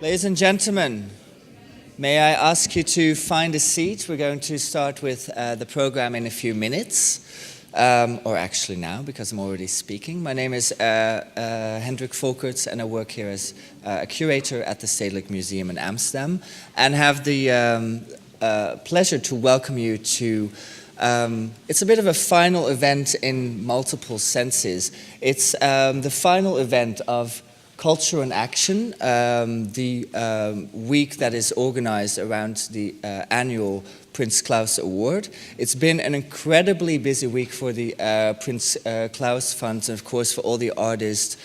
Ladies and gentlemen, may I ask you to find a seat? We're going to start with the program in a few minutes, or actually now, because I'm already speaking. My name is Hendrik Volkerts, and I work here as a curator at the Stedelijk Museum in Amsterdam, and have the pleasure to welcome you to it's a bit of a final event in multiple senses. It's the final event of Culture and Action, the week that is organized around the annual Prince Claus Award. It's been an incredibly busy week for the Prince Claus Funds, and of course for all the artists,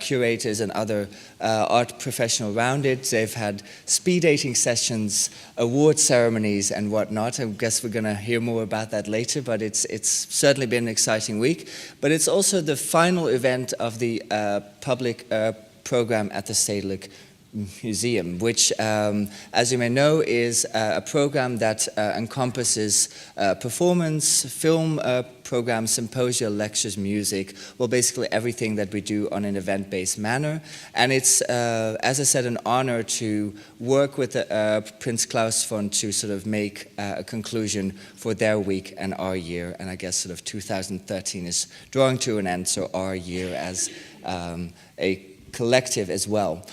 curators and other art professionals around it. They've had speed dating sessions, award ceremonies and whatnot. I guess we're going to hear more about that later, but it's certainly been an exciting week. But it's also the final event of the public program at the Stedelijk Museum, which, as you may know, is a program that encompasses performance, film programs, symposia, lectures, music, well, basically everything that we do on an event-based manner. And it's, as I said, an honor to work with the Prince Claus Fund to sort of make a conclusion for their week and our year. And I guess sort of 2013 is drawing to an end, so our year as a collective as well.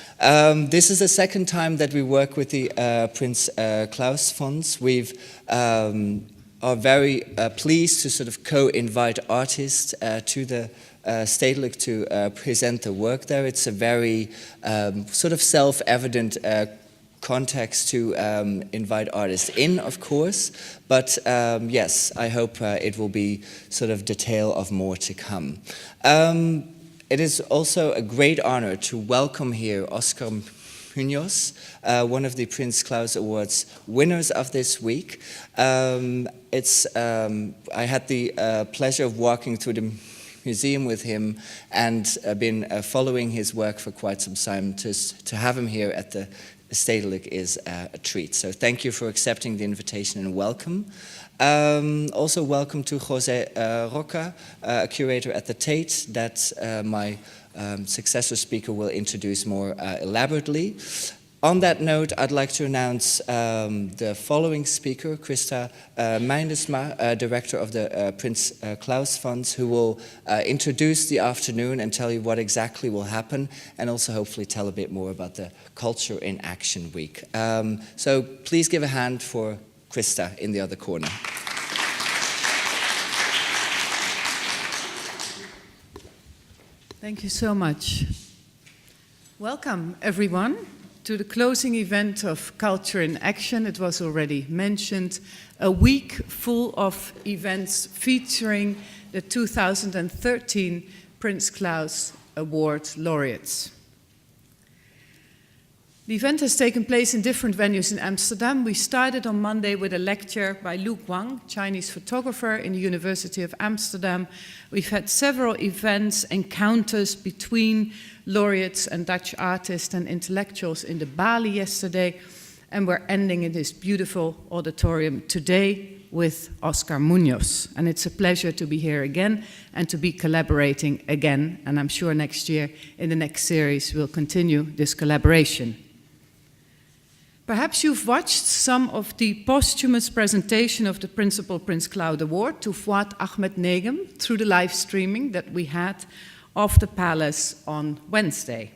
This is the second time that we work with the Prince Claus Funds. We've are very pleased to sort of co-invite artists to the Stedelijk to present the work there. It's a very sort of self-evident context to invite artists in, of course, but yes, I hope it will be sort of detail of more to come. It is also a great honor to welcome here Oscar Munoz, one of the Prince Claus Awards winners of this week. I had the pleasure of walking through the museum with him and been following his work for quite some time. To have him here at the Stedelijk is a treat. So thank you for accepting the invitation and welcome. Also welcome to José Roca, a curator at the Tate, that my successor speaker will introduce more elaborately. On that note, I'd like to announce the following speaker, Christa Meindesma, director of the Prince Claus Funds, who will introduce the afternoon and tell you what exactly will happen, and also hopefully tell a bit more about the Culture in Action Week. So please give a hand for Christa in the other corner. Thank you so much. Welcome, everyone, to the closing event of Culture in Action. It was already mentioned, a week full of events featuring the 2013 Prince Claus Award laureates. The event has taken place in different venues in Amsterdam. We started on Monday with a lecture by Lu Guang, Chinese photographer in the University of Amsterdam. We've had several events, encounters between laureates and Dutch artists and intellectuals in the Bali yesterday. And we're ending in this beautiful auditorium today with Oscar Munoz. And it's a pleasure to be here again and to be collaborating again. And I'm sure next year, in the next series, we'll continue this collaboration. Perhaps you've watched some of the posthumous presentation of the Principal Prince Claus Award to Fuad Ahmed Negem through the live streaming that we had of the palace on Wednesday.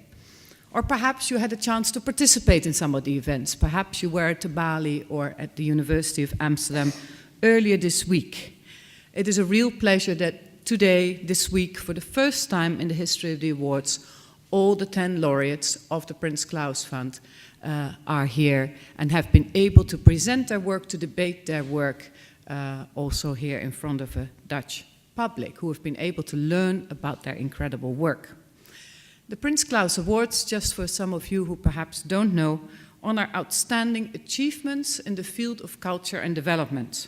Or perhaps you had a chance to participate in some of the events. Perhaps you were at Bali or at the University of Amsterdam earlier this week. It is a real pleasure that today, this week, for the first time in the history of the awards, all the 10 laureates of the Prince Claus Fund are here and have been able to present their work, to debate their work, also here in front of a Dutch public who have been able to learn about their incredible work. The Prince Claus Awards, just for some of you who perhaps don't know, honor outstanding achievements in the field of culture and development.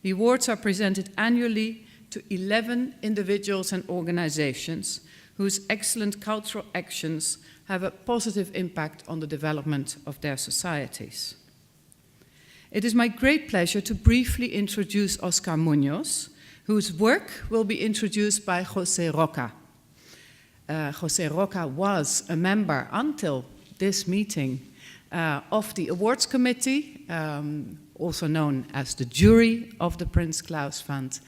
The awards are presented annually to 11 individuals and organizations whose excellent cultural actions have a positive impact on the development of their societies. It is my great pleasure to briefly introduce Oscar Munoz, whose work will be introduced by José Roca. José Roca was a member until this meeting of the Awards Committee, also known as the jury of the Prince Claus Fund.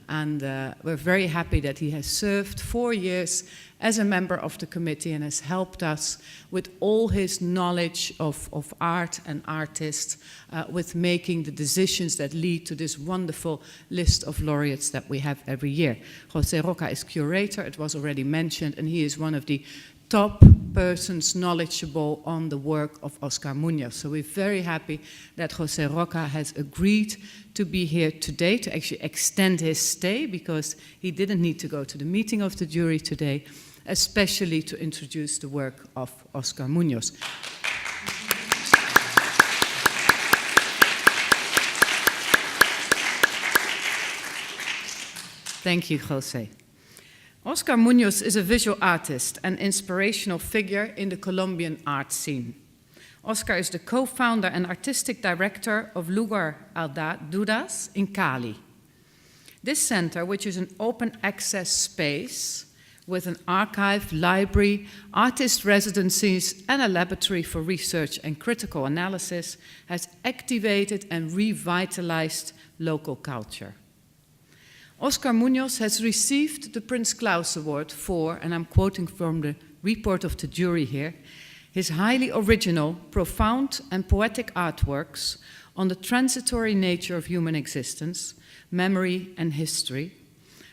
And we're very happy that he has served 4 years as a member of the committee and has helped us with all his knowledge of art and artists, with making the decisions that lead to this wonderful list of laureates that we have every year. José Roca is curator, it was already mentioned, and he is one of the top persons knowledgeable on the work of Oscar Muñoz. So we're very happy that José Roca has agreed to be here today, to actually extend his stay, because he didn't need to go to the meeting of the jury today, especially to introduce the work of Oscar Muñoz. Thank you, José. Oscar Muñoz is a visual artist and inspirational figure in the Colombian art scene. Oscar is the co-founder and artistic director of Lugar Dudas in Cali. This center, which is an open access space with an archive, library, artist residencies, and a laboratory for research and critical analysis, has activated and revitalized local culture. Oscar Muñoz has received the Prince Claus Award for, and I'm quoting from the report of the jury here, his highly original, profound, and poetic artworks on the transitory nature of human existence, memory, and history,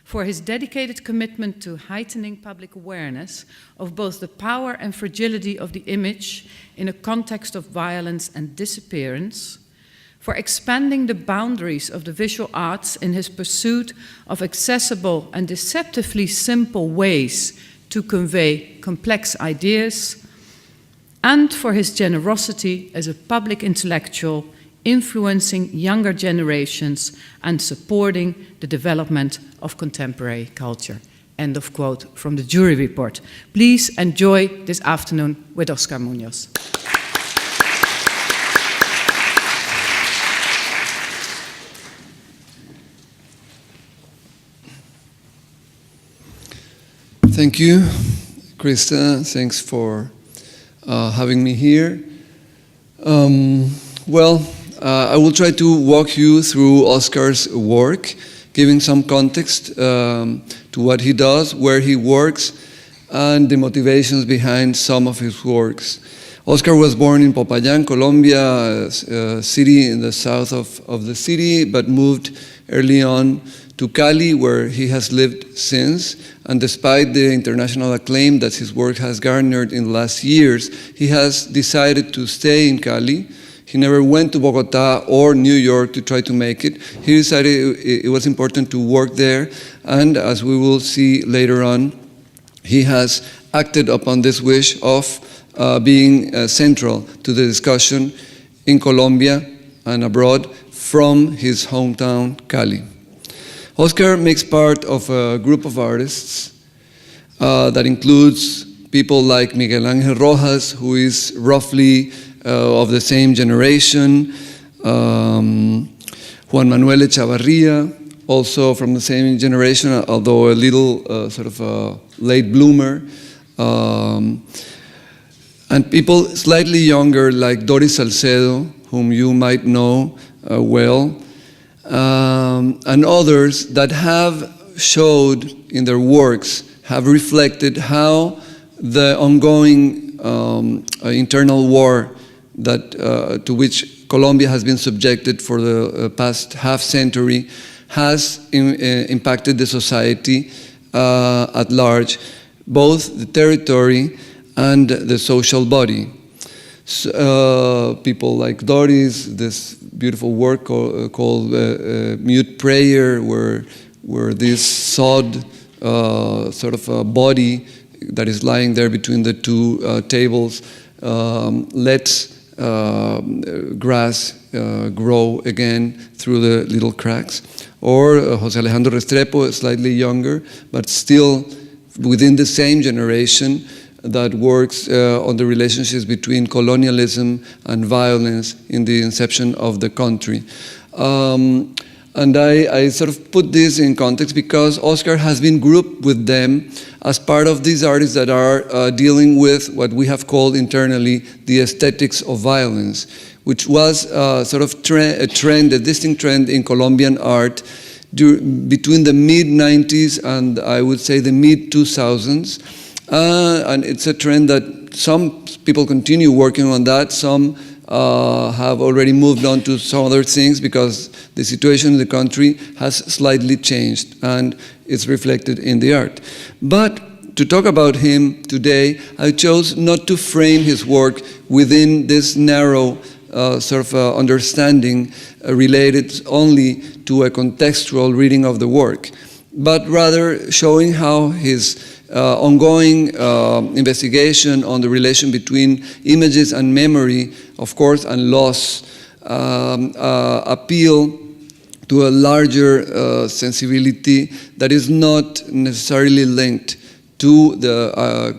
for his dedicated commitment to heightening public awareness of both the power and fragility of the image in a context of violence and disappearance, for expanding the boundaries of the visual arts in his pursuit of accessible and deceptively simple ways to convey complex ideas, and for his generosity as a public intellectual, influencing younger generations and supporting the development of contemporary culture. End of quote from the jury report. Please enjoy this afternoon with Oscar Muñoz. Thank you, Krista. Thanks for having me here. I will try to walk you through Oscar's work, giving some context to what he does, where he works, and the motivations behind some of his works. Oscar was born in Popayán, Colombia, a city in the south of the city, but moved early on to Cali, where he has lived since. And despite the international acclaim that his work has garnered in the last years, he has decided to stay in Cali. He never went to Bogota or New York to try to make it. He decided it was important to work there, and as we will see later on, he has acted upon this wish of being central to the discussion in Colombia and abroad from his hometown, Cali. Oscar makes part of a group of artists that includes people like Miguel Ángel Rojas, who is roughly of the same generation, Juan Manuel Echavarría, also from the same generation, although a little sort of a late bloomer, and people slightly younger like Doris Salcedo, whom you might know well, and others that have showed in their works, have reflected how the ongoing internal war that to which Colombia has been subjected for the past half century has impacted the society at large, both the territory and the social body. So, people like Doris, this beautiful work called Mute Prayer, where this sod sort of a body that is lying there between the two tables lets grass grow again through the little cracks. Or José Alejandro Restrepo, slightly younger, but still within the same generation, that works on the relationships between colonialism and violence in the inception of the country. And And I sort of put this in context because Oscar has been grouped with them as part of these artists that are dealing with what we have called internally the aesthetics of violence, which was sort of a distinct trend in Colombian art between the mid-90s and I would say the mid-2000s. And it's a trend that some people continue working on that, some have already moved on to some other things because the situation in the country has slightly changed and it's reflected in the art. But to talk about him today, I chose not to frame his work within this narrow sort of understanding related only to a contextual reading of the work, but rather showing how his ongoing investigation on the relation between images and memory, of course, and loss, appeal to a larger sensibility that is not necessarily linked to the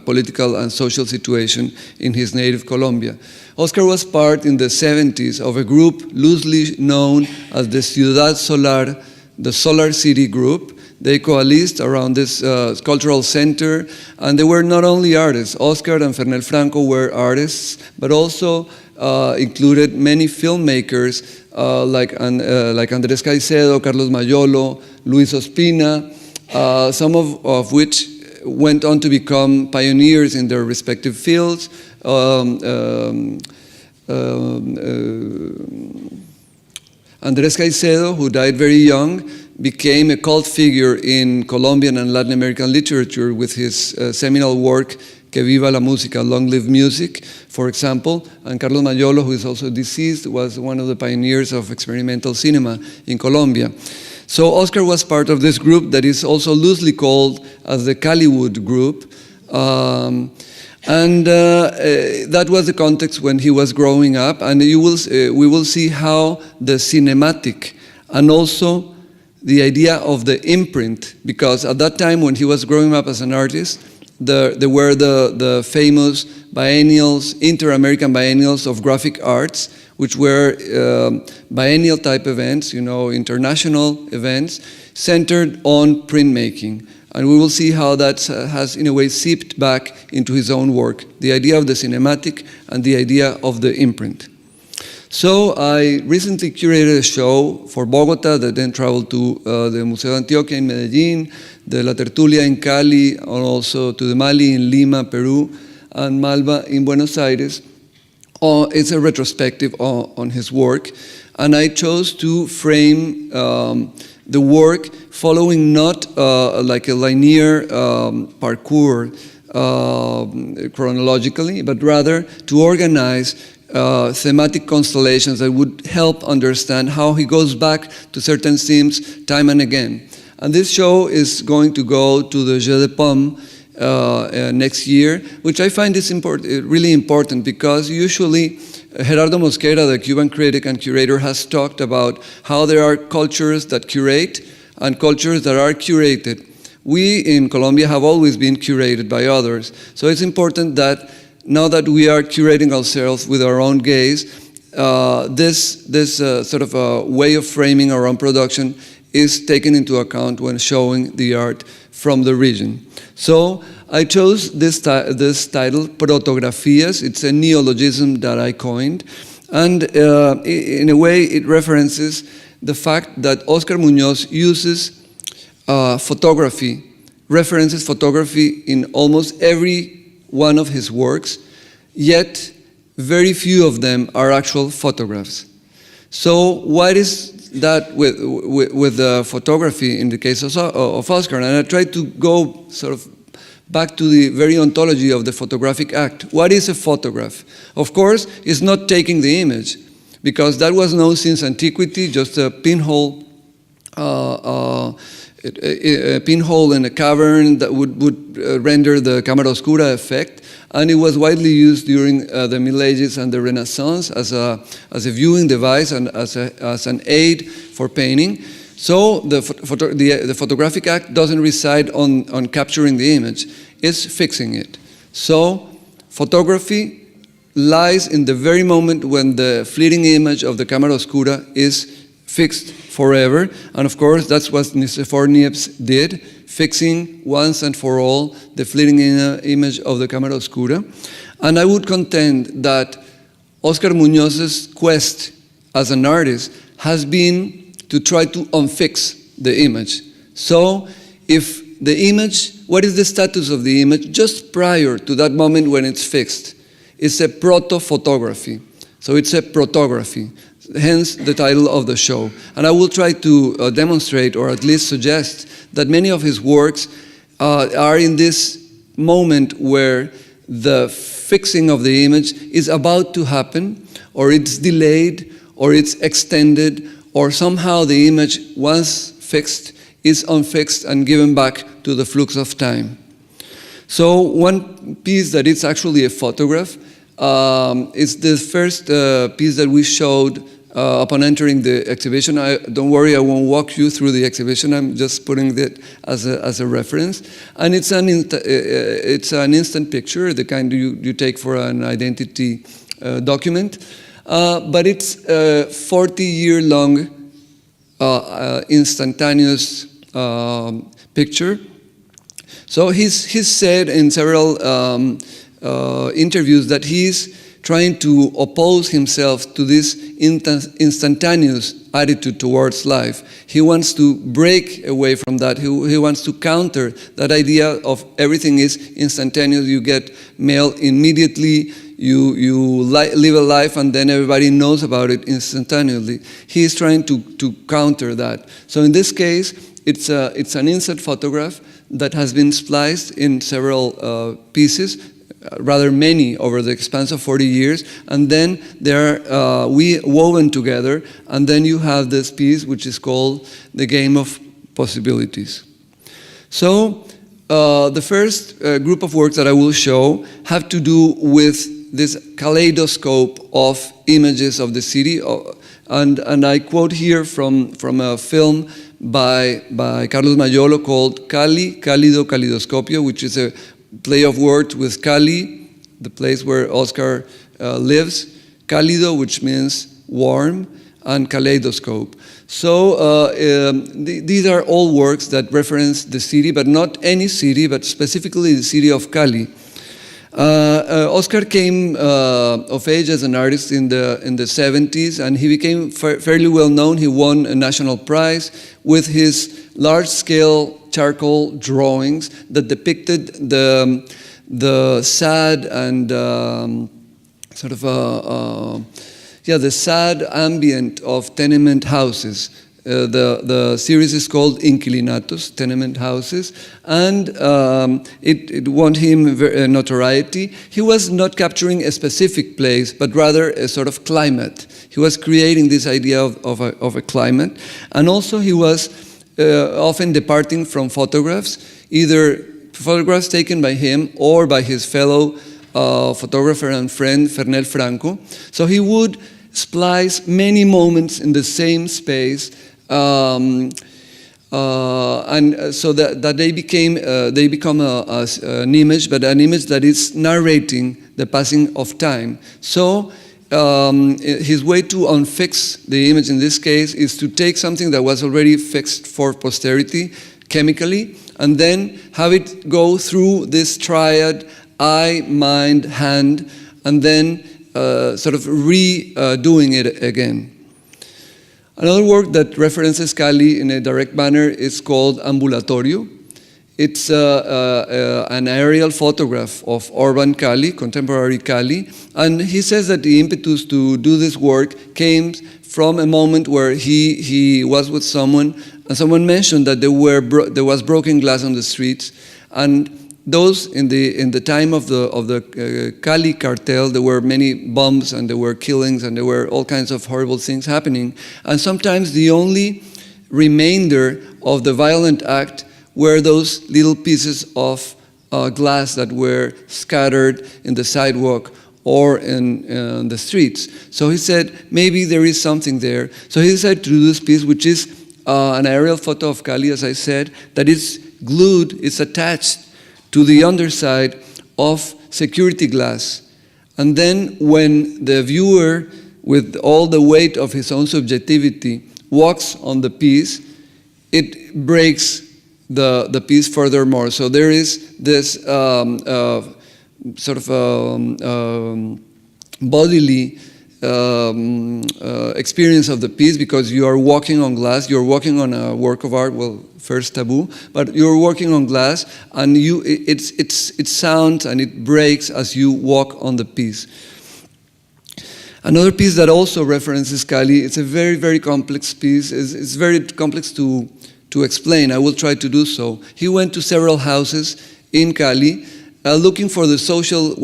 political and social situation in his native Colombia. Oscar was part in the 70s of a group loosely known as the Ciudad Solar, the Solar City Group. They coalesced around this cultural center, and they were not only artists. Oscar and Fernel Franco were artists, but also included many filmmakers like Andrés Caicedo, Carlos Mayolo, Luis Ospina, some of which went on to become pioneers in their respective fields. Andrés Caicedo, who died very young, became a cult figure in Colombian and Latin American literature with his seminal work, Que Viva la Música, Long Live Music, for example. And Carlos Mayolo, who is also deceased, was one of the pioneers of experimental cinema in Colombia. So Oscar was part of this group that is also loosely called as the Caliwood Group. And that was the context when he was growing up. And we will see how the cinematic and also the idea of the imprint, because at that time when he was growing up as an artist, there were the famous biennials, inter-American biennials of graphic arts, which were biennial type events, international events, centered on printmaking. And we will see how that has, in a way, seeped back into his own work, the idea of the cinematic and the idea of the imprint. So I recently curated a show for Bogota that then traveled to the Museo de Antioquia in Medellín, the La Tertulia in Cali, and also to the Mali in Lima, Peru, and Malva in Buenos Aires. It's a retrospective on his work, and I chose to frame the work following not like a linear parkour chronologically, but rather to organize thematic constellations that would help understand how he goes back to certain themes time and again. And this show is going to go to the Jeu de Paume next year, which I find is really important because usually Gerardo Mosquera, the Cuban critic and curator, has talked about how there are cultures that curate and cultures that are curated. We in Colombia have always been curated by others. So it's important that now that we are curating ourselves with our own gaze, this sort of a way of framing our own production is taken into account when showing the art from the region. So I chose this title, Protografías. It's a neologism that I coined. And in a way, it references the fact that Oscar Muñoz uses photography, references photography in almost every one of his works, yet very few of them are actual photographs. So what is that with the photography in the case of Oscar? And I tried to go sort of back to the very ontology of the photographic act. What is a photograph? Of course, it's not taking the image, because that was known since antiquity, just a pinhole in a cavern that would render the camera oscura effect, and it was widely used during the Middle Ages and the Renaissance as a viewing device and as an aid for painting. So the photographic act doesn't reside on capturing the image, it's fixing it. So photography lies in the very moment when the fleeting image of the camera oscura is fixed forever. And of course, that's what Nicephore Niepce did, fixing once and for all the fleeting image of the Cámara Oscura. And I would contend that Oscar Muñoz's quest as an artist has been to try to unfix the image. So if the image, what is the status of the image just prior to that moment when it's fixed? It's a proto-photography. So it's a protography, hence the title of the show. And I will try to demonstrate, or at least suggest, that many of his works are in this moment where the fixing of the image is about to happen, or it's delayed, or it's extended, or somehow the image, once fixed, is unfixed and given back to the flux of time. So one piece that is actually a photograph is the first piece that we showed upon entering the exhibition. Don't worry, I won't walk you through the exhibition. I'm just putting it as a reference. And it's an instant picture, the kind you take for an identity document. But it's a 40-year-long instantaneous picture. So he's said in several interviews that he's trying to oppose himself to this instantaneous attitude towards life. He wants to break away from that. He wants to counter that idea of everything is instantaneous. You get mail immediately, you live a life and then everybody knows about it instantaneously. He is trying to counter that. So in this case, it's an instant photograph that has been spliced in several pieces, rather many over the expanse of 40 years, and then they're woven together, and then you have this piece which is called The Game of Possibilities. So the first group of works that I will show have to do with this kaleidoscope of images of the city, and I quote here from a film by Carlos Mayolo called Cali, Cálido Calidoscopio, which is a play of words with Cali, the place where Oscar lives, Cálido, which means warm, and kaleidoscope. So these are all works that reference the city, but not any city, but specifically the city of Cali. Oscar came of age as an artist in the 70s, and he became fairly well known. He won a national prize with his large-scale charcoal drawings that depicted the sad and the sad ambient of tenement houses. The series is called Inquilinatos, tenement houses, and it won him notoriety. He was not capturing a specific place, but rather a sort of climate. He was creating this idea of a climate, and also he was often departing from photographs, either photographs taken by him or by his fellow photographer and friend, Fernel Franco. So he would splice many moments in the same space, and so that they become an image, but an image that is narrating the passing of time. So his way to unfix the image in this case is to take something that was already fixed for posterity chemically, and then have it go through this triad, eye, mind, hand, and then sort of redoing it again. Another work that references Cali in a direct manner is called Ambulatorio. It's an aerial photograph of urban Cali, contemporary Cali, and he says that the impetus to do this work came from a moment where he was with someone, and someone mentioned that there was broken glass on the streets, and those in the time of the Cali cartel, there were many bombs and there were killings and there were all kinds of horrible things happening, and sometimes the only remainder of the violent act were those little pieces of glass that were scattered in the sidewalk or in the streets. So he said, maybe there is something there. So he decided to do this piece, which is an aerial photo of Cali, as I said, that is glued, it's attached to the underside of security glass. And then when the viewer, with all the weight of his own subjectivity, walks on the piece, it breaks the piece furthermore. So there is this sort of bodily experience of the piece, because you are walking on glass, you're walking on a work of art, well, first taboo, but you're walking on glass, and it sounds and it breaks as you walk on the piece. Another piece that also references Cali, it's a very, very complex piece. It's very complex to explain. I will try to do so. He went to several houses in Cali looking for the social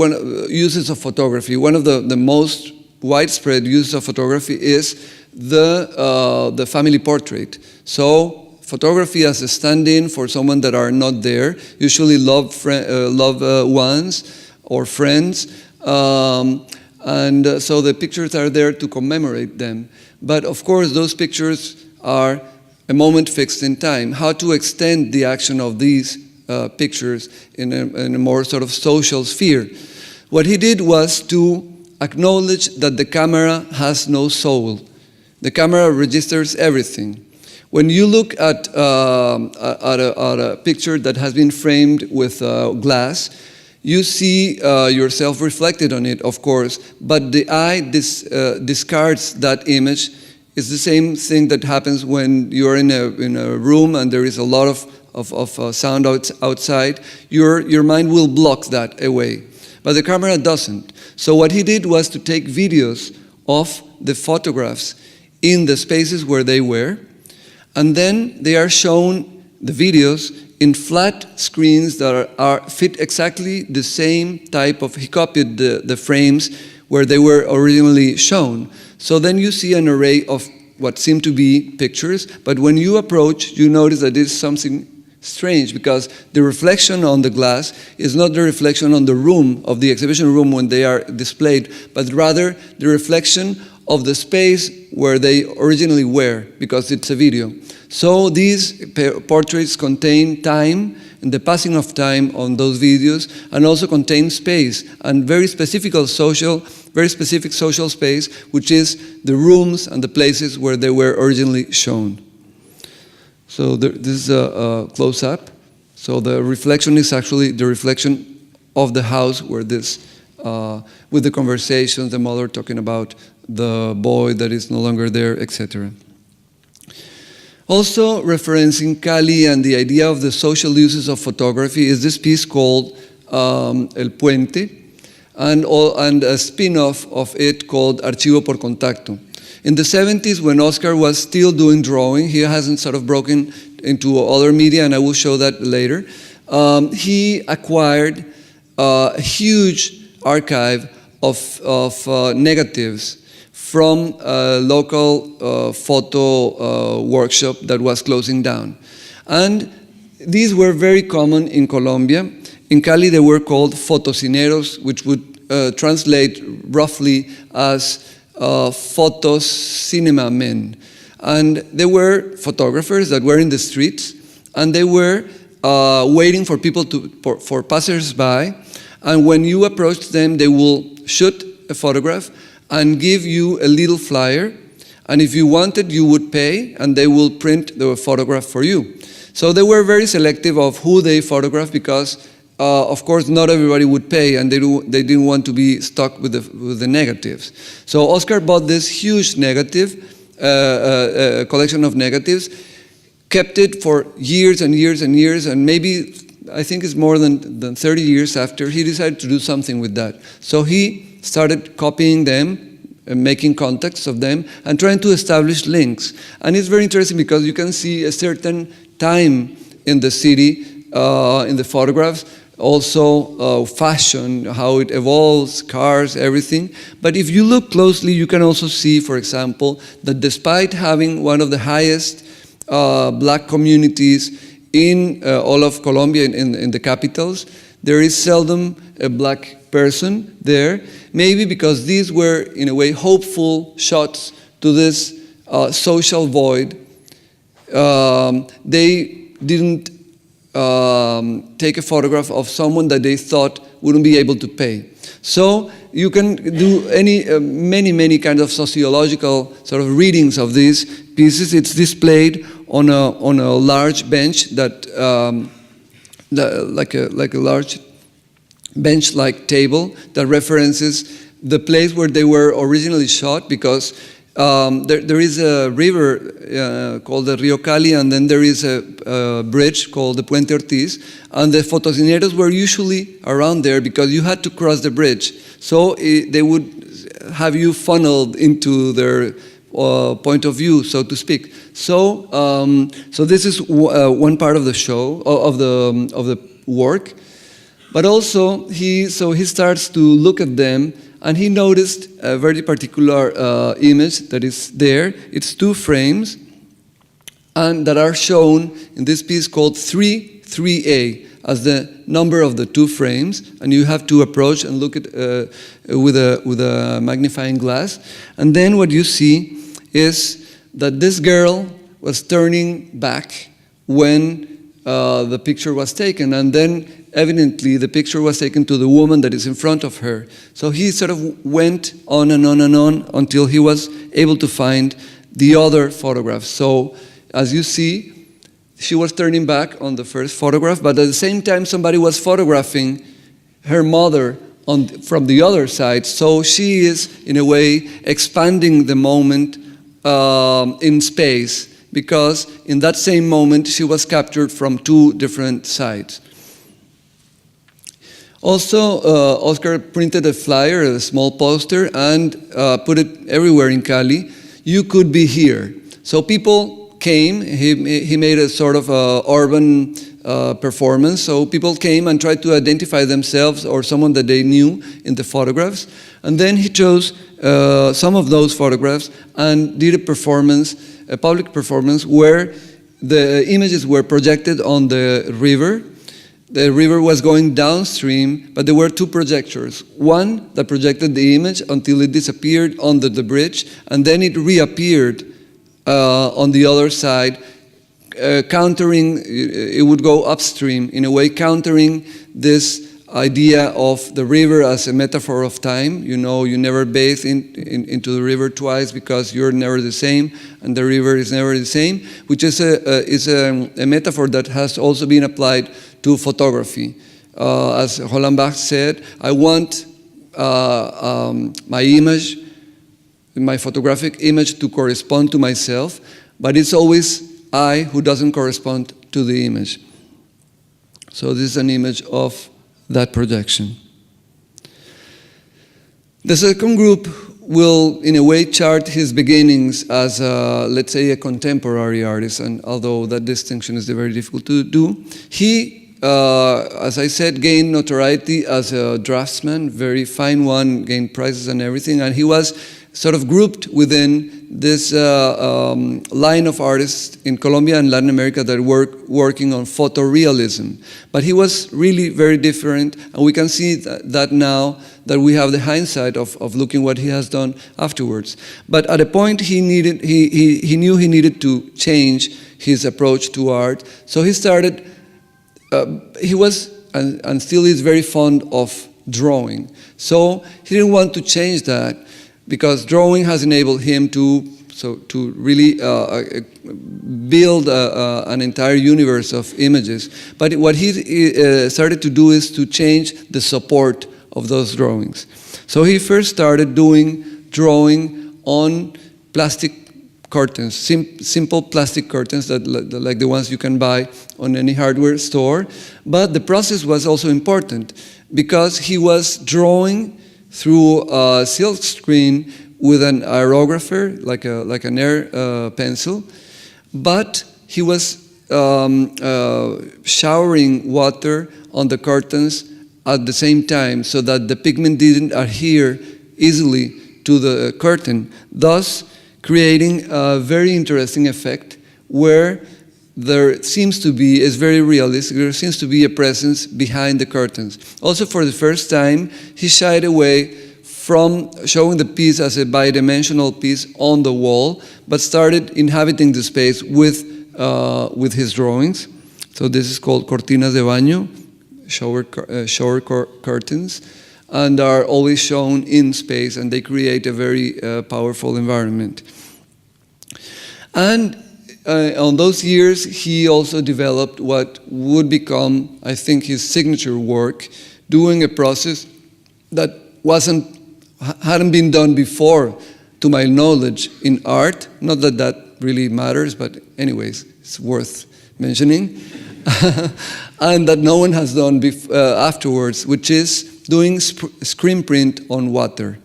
uses of photography. One of the most widespread uses of photography is the family portrait. So photography as a stand-in for someone that are not there, usually loved ones or friends. And so the pictures are there to commemorate them. But of course, those pictures are a moment fixed in time. How to extend the action of these pictures in a more sort of social sphere. What he did was to acknowledge that the camera has no soul. The camera registers everything. When you look at a picture that has been framed with glass, you see yourself reflected on it, of course, but the eye discards that image. It's the same thing that happens when you're in a room and there is a lot of sound outside. Your mind will block that away, but the camera doesn't. So what he did was to take videos of the photographs in the spaces where they were, and then they are shown, the videos, in flat screens that fit exactly the same type of, he copied the frames where they were originally shown. So then you see an array of what seem to be pictures, but when you approach, you notice that it's something strange, because the reflection on the glass is not the reflection on the room, of the exhibition room when they are displayed, but rather the reflection of the space where they originally were, because it's a video. So these portraits contain time and the passing of time on those videos, and also contain space, and very specific social space, which is the rooms and the places where they were originally shown. So this is a close-up. So the reflection is actually the reflection of the house where this, with the conversations, the mother talking about the boy that is no longer there, etc. Also referencing Cali and the idea of the social uses of photography is this piece called El Puente, and a spin-off of it called Archivo por Contacto. In the 70s, when Oscar was still doing drawing, he hasn't sort of broken into other media, and I will show that later. He acquired a huge archive of negatives from a local photo workshop that was closing down. And these were very common in Colombia. In Cali, they were called fotocineros, which would translate roughly as photos cinema men. And they were photographers that were in the streets, and they were waiting for people for passers-by. And when you approached them, they will shoot a photograph and give you a little flyer, and if you wanted, you would pay, and they will print the photograph for you. So they were very selective of who they photographed, because, of course, not everybody would pay, and they didn't want to be stuck with the negatives. So Oscar bought this huge negative, collection of negatives, kept it for years and years and years, and maybe, I think it's more than 30 years after, he decided to do something with that. So he started copying them, and making contacts of them, and trying to establish links. And it's very interesting because you can see a certain time in the city, in the photographs, also fashion, how it evolves, cars, everything. But if you look closely, you can also see, for example, that despite having one of the highest black communities in all of Colombia, in the capitals, there is seldom a black person there, maybe because these were, in a way, hopeful shots to this social void. They didn't take a photograph of someone that they thought wouldn't be able to pay. So you can do many kinds of sociological sort of readings of this pieces. It's displayed on a large bench that like a large bench-like table that references the place where they were originally shot, because there is a river called the Rio Cali, and then there is a bridge called the Puente Ortiz, and the fotocineros were usually around there because you had to cross the bridge. So they would have you funneled into their point of view, so to speak. So this is one part of the show, of the work. But also he starts to look at them, and he noticed a very particular image that is there. It's 2 frames, and that are shown in this piece called 3A as the number of the 2 frames, and you have to approach and look at with a magnifying glass. And then what you see is that this girl was turning back when the picture was taken, and then evidently the picture was taken to the woman that is in front of her. So he sort of went on and on and on until he was able to find the other photograph. So as you see, she was turning back on the first photograph, but at the same time somebody was photographing her mother from the other side. So she is, in a way, expanding the moment in space, because in that same moment she was captured from 2 different sides. Also, Oscar printed a flyer, a small poster, and put it everywhere in Cali. You could be here. So people came. He made a sort of urban performance. So people came and tried to identify themselves or someone that they knew in the photographs. And then he chose some of those photographs and did a performance, a public performance, where the images were projected on the river. The river was going downstream, but there were 2 projectors. One that projected the image until it disappeared under the bridge, and then it reappeared on the other side, countering, it would go upstream, in a way countering this idea of the river as a metaphor of time. You know, you never bathe into the river twice because you're never the same, and the river is never the same, which is a metaphor that has also been applied to photography. As Roland Barthes said, I want my image, my photographic image, to correspond to myself, but it's always I who doesn't correspond to the image. So this is an image of that projection. The second group will, in a way, chart his beginnings as, let's say, a contemporary artist, and although that distinction is very difficult to do, he, as I said, gained notoriety as a draftsman, very fine one, gained prizes and everything, and he was sort of grouped within this line of artists in Colombia and Latin America that were working on photorealism. But he was really very different, and we can see that now that we have the hindsight of looking what he has done afterwards. But at a point he knew he needed to change his approach to art, so he started, he was and still is very fond of drawing. So he didn't want to change that, because drawing has enabled him to really build an entire universe of images. But what he started to do is to change the support of those drawings. So he first started drawing on plastic curtains, simple plastic curtains that like the ones you can buy on any hardware store. But the process was also important, because he was drawing through a silk screen with an aerographer, like an air pencil, but he was showering water on the curtains at the same time, so that the pigment didn't adhere easily to the curtain, thus creating a very interesting effect where there seems to be, is very realistic, there seems to be a presence behind the curtains. Also, for the first time, he shied away from showing the piece as a bidimensional piece on the wall, but started inhabiting the space with his drawings. So this is called cortinas de baño, shower curtains, and are always shown in space, and they create a very powerful environment. And on those years, he also developed what would become, I think, his signature work, doing a process that hadn't been done before, to my knowledge, in art. Not that that really matters, but anyways, it's worth mentioning. And that no one has done afterwards, which is doing screen print on water.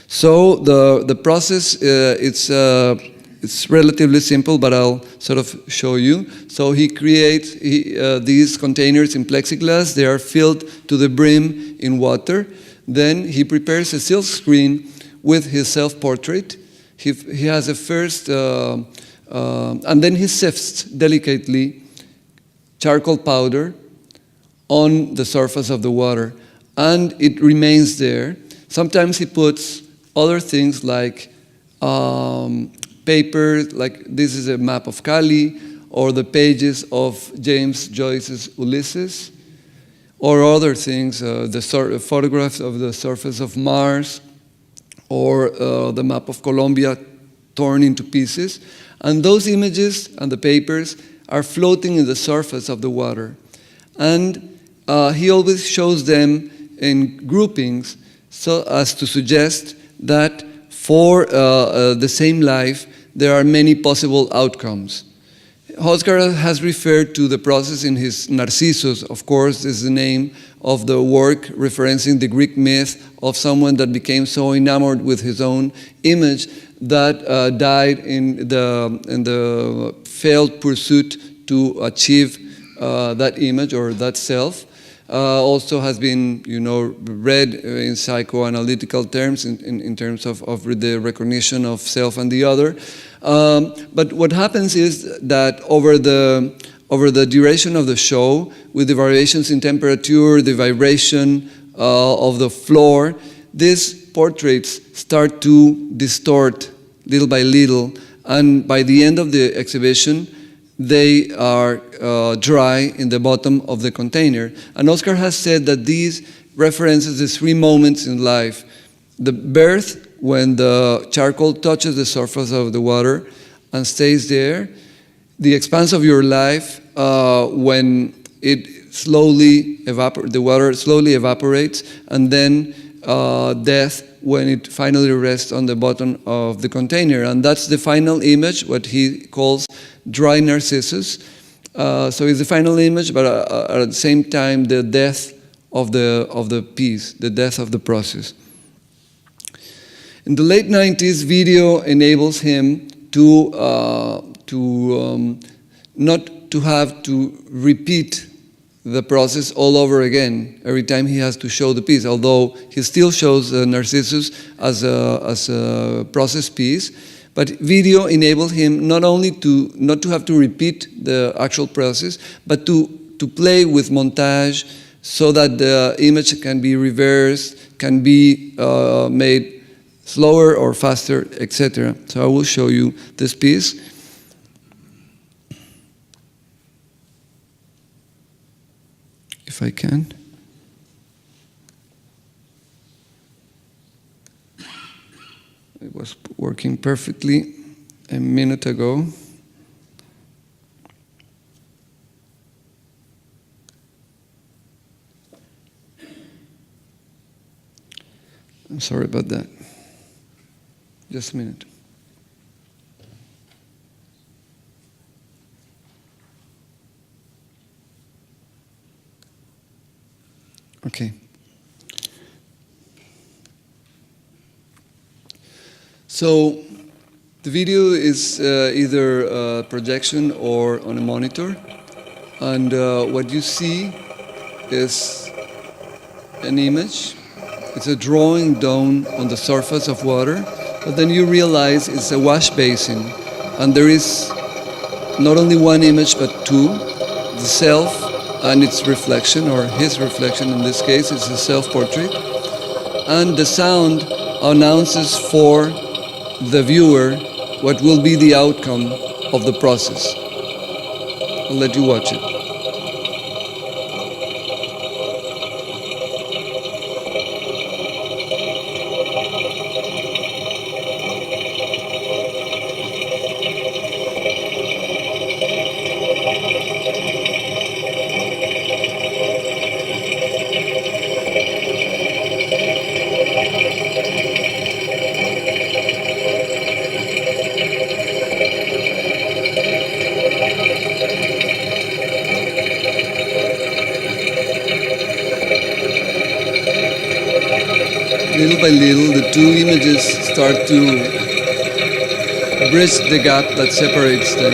So the process, it's relatively simple, but I'll sort of show you. So he creates these containers in plexiglass. They are filled to the brim in water. Then he prepares a silk screen with his self-portrait. He has a first, and then he sifts delicately charcoal powder on the surface of the water, and it remains there. Sometimes he puts other things like paper, like this is a map of Cali, or the pages of James Joyce's Ulysses, or other things, the photographs of the surface of Mars, or the map of Colombia torn into pieces. And those images and the papers are floating in the surface of the water. And he always shows them in groupings so as to suggest that for the same life, there are many possible outcomes. Oscar has referred to the process in his Narcissus, of course, is the name of the work referencing the Greek myth of someone that became so enamored with his own image that died in the failed pursuit to achieve that image or that self. Also has been, read in psychoanalytical terms, in terms of the recognition of self and the other. But what happens is that over the duration of the show, with the variations in temperature, the vibration of the floor, these portraits start to distort little by little, and by the end of the exhibition, they are dry in the bottom of the container. And Oscar has said that these references the three moments in life: the birth, when the charcoal touches the surface of the water and stays there; the expanse of your life, when it the water slowly evaporates; and then death, when it finally rests on the bottom of the container. And that's the final image, what he calls dry Narcissus. So it's the final image, but at the same time, the death of the piece, the death of the process. In the late 90s, video enables him to not to have to repeat the process all over again every time he has to show the piece, although he still shows Narcissus as a process piece. But video enabled him not only not to have to repeat the actual process, but to play with montage so that the image can be reversed, can be made slower or faster, etc. So I will show you this piece. If I can. It was working perfectly a minute ago. I'm sorry about that. Just a minute. Okay. So the video is either a projection or on a monitor, and what you see is an image. It's a drawing done on the surface of water, but then you realize it's a wash basin, and there is not only one image but two: the self and its reflection, or his reflection in this case. It's a self-portrait, and the sound announces for the viewer what will be the outcome of the process. I'll let you watch it. little by little, the two images start to bridge the gap that separates them,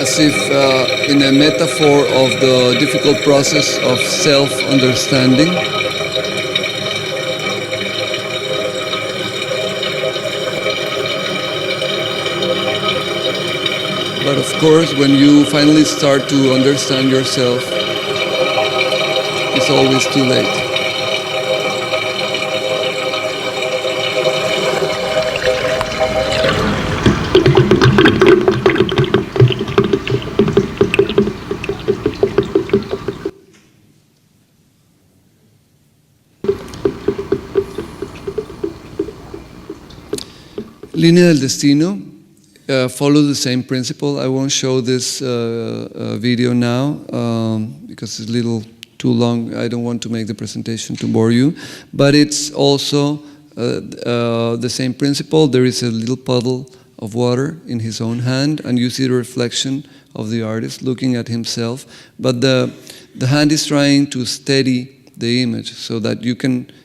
as if in a metaphor of the difficult process of self-understanding. But of course, when you finally start to understand yourself, it's always too late. Línea del Destino follows the same principle. I won't show this video now because it's a little too long. I don't want to make the presentation to bore you. But it's also the same principle. There is a little puddle of water in his own hand, and you see the reflection of the artist looking at himself. But the hand is trying to steady the image so that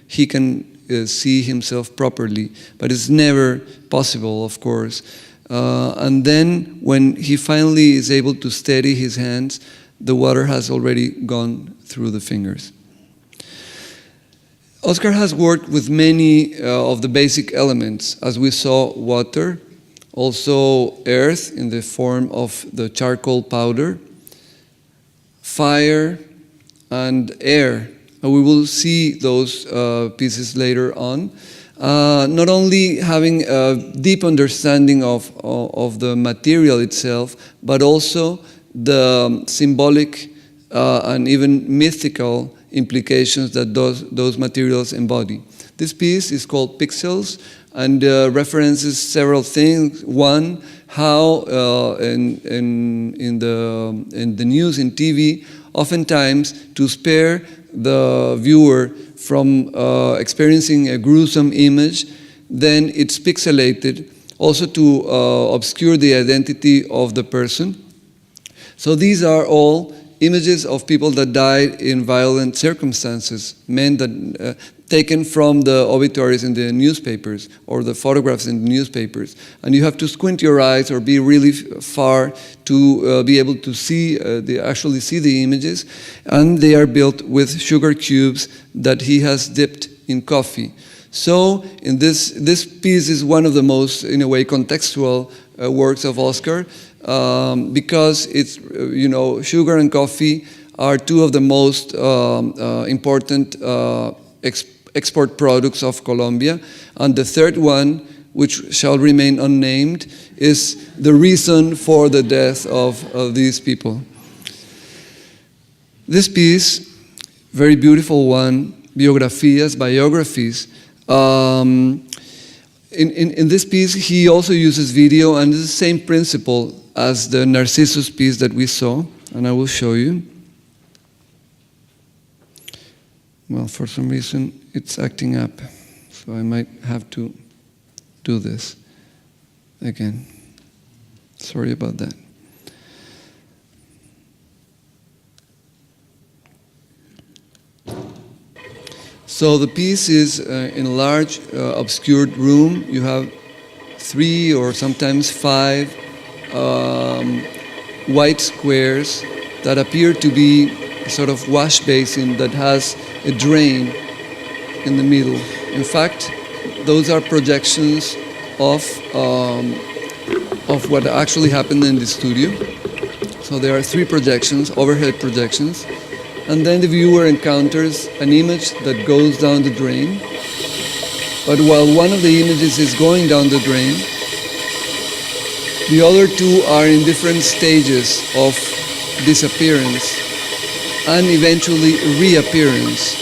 he can see himself properly. But it's never possible, of course. And then when he finally is able to steady his hands, the water has already gone through the fingers. Oscar has worked with many of the basic elements, as we saw: water, also earth in the form of the charcoal powder, fire, and air. And we will see those pieces later on. Not only having a deep understanding of the material itself, but also the symbolic and even mythical implications that those materials embody. This piece is called Pixels and references several things. One, how in the news, in TV, oftentimes to spare the viewer from experiencing a gruesome image, then it's pixelated, also to obscure the identity of the person. So these are all images of people that died in violent circumstances, men that taken from the obituaries in the newspapers or the photographs in the newspapers. And you have to squint your eyes or be really far to be able to see, actually see the images. And they are built with sugar cubes that he has dipped in coffee. So in this piece is one of the most, in a way, contextual works of Oscar, because it's, sugar and coffee are two of the most important export products of Colombia. And the third one, which shall remain unnamed, is the reason for the death of these people. This piece, very beautiful one, biographies. In this piece, he also uses video, and it's the same principle as the Narcissus piece that we saw, and I will show you. Well, for some reason, it's acting up, so I might have to do this again. Sorry about that. So the piece is in a large, obscured room. You have 3 or sometimes 5 white squares that appear to be a sort of wash basin that has a drain in the middle. In fact, those are projections of what actually happened in the studio. So there are 3 projections, overhead projections. And then the viewer encounters an image that goes down the drain. But while one of the images is going down the drain, the other 2 are in different stages of disappearance and eventually reappearance.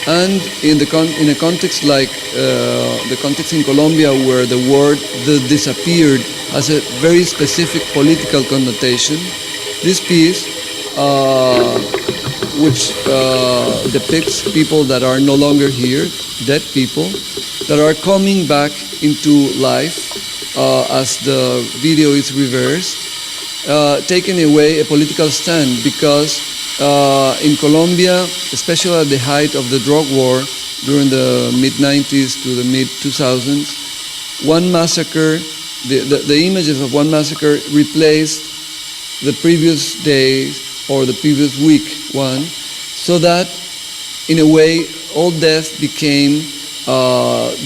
And in a context like the context in Colombia, where the word "the disappeared" has a very specific political connotation, this piece, which depicts people that are no longer here, dead people, that are coming back into life as the video is reversed, taking away a political stand, because in Colombia, especially at the height of the drug war, during the mid-90s to the mid-2000s, one massacre, the images of one massacre replaced the previous day or the previous week one, so that in a way all death became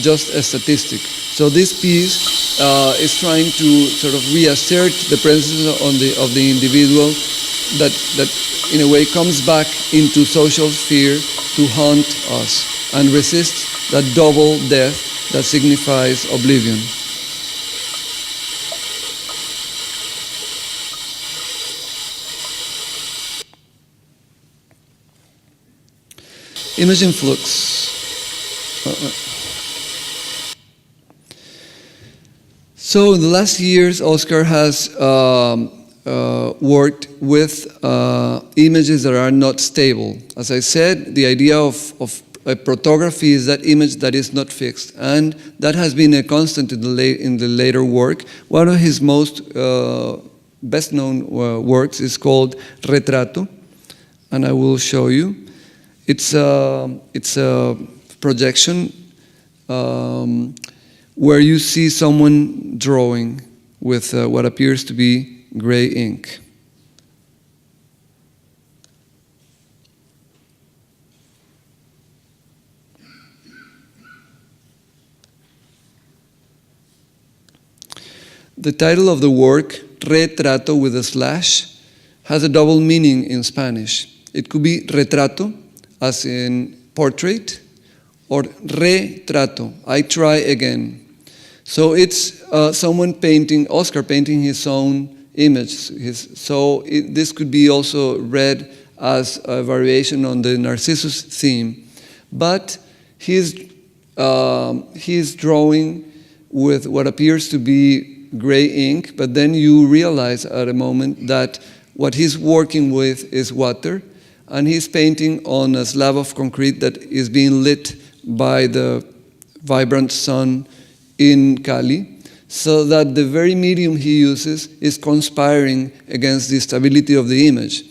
just a statistic. So this piece is trying to sort of reassert the presence of the individual that in a way comes back into social sphere to haunt us and resist that double death that signifies oblivion. Image in flux. So in the last years, Oscar has worked with images that are not stable. As I said, the idea of a protography is that image that is not fixed, and that has been a constant in the later work. One of his most best-known works is called Retrato, and I will show you. It's a projection where you see someone drawing with what appears to be gray ink. The title of the work, Retrato with a slash, has a double meaning in Spanish. It could be retrato, as in portrait, or retrato, I try again. So it's someone painting, Oscar painting his own image. This could be also read as a variation on the Narcissus theme. But he's drawing with what appears to be gray ink, but then you realize at a moment that what he's working with is water, and he's painting on a slab of concrete that is being lit by the vibrant sun in Cali, so that the very medium he uses is conspiring against the stability of the image.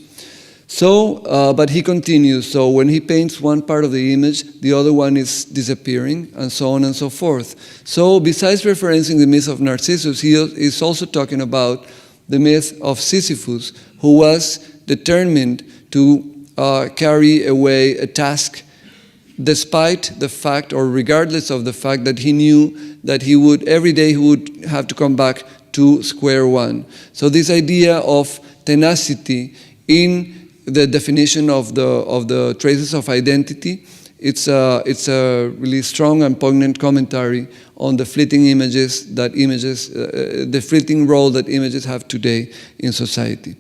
So, but he continues. So when he paints one part of the image, the other one is disappearing, and so on and so forth. So besides referencing the myth of Narcissus, he is also talking about the myth of Sisyphus, who was determined to carry away a task despite the fact, or regardless of the fact, that he knew that every day he would have to come back to square one. So this idea of tenacity in the definition of the traces of identity, it's a really strong and poignant commentary on the fleeting the fleeting role that images have today in society.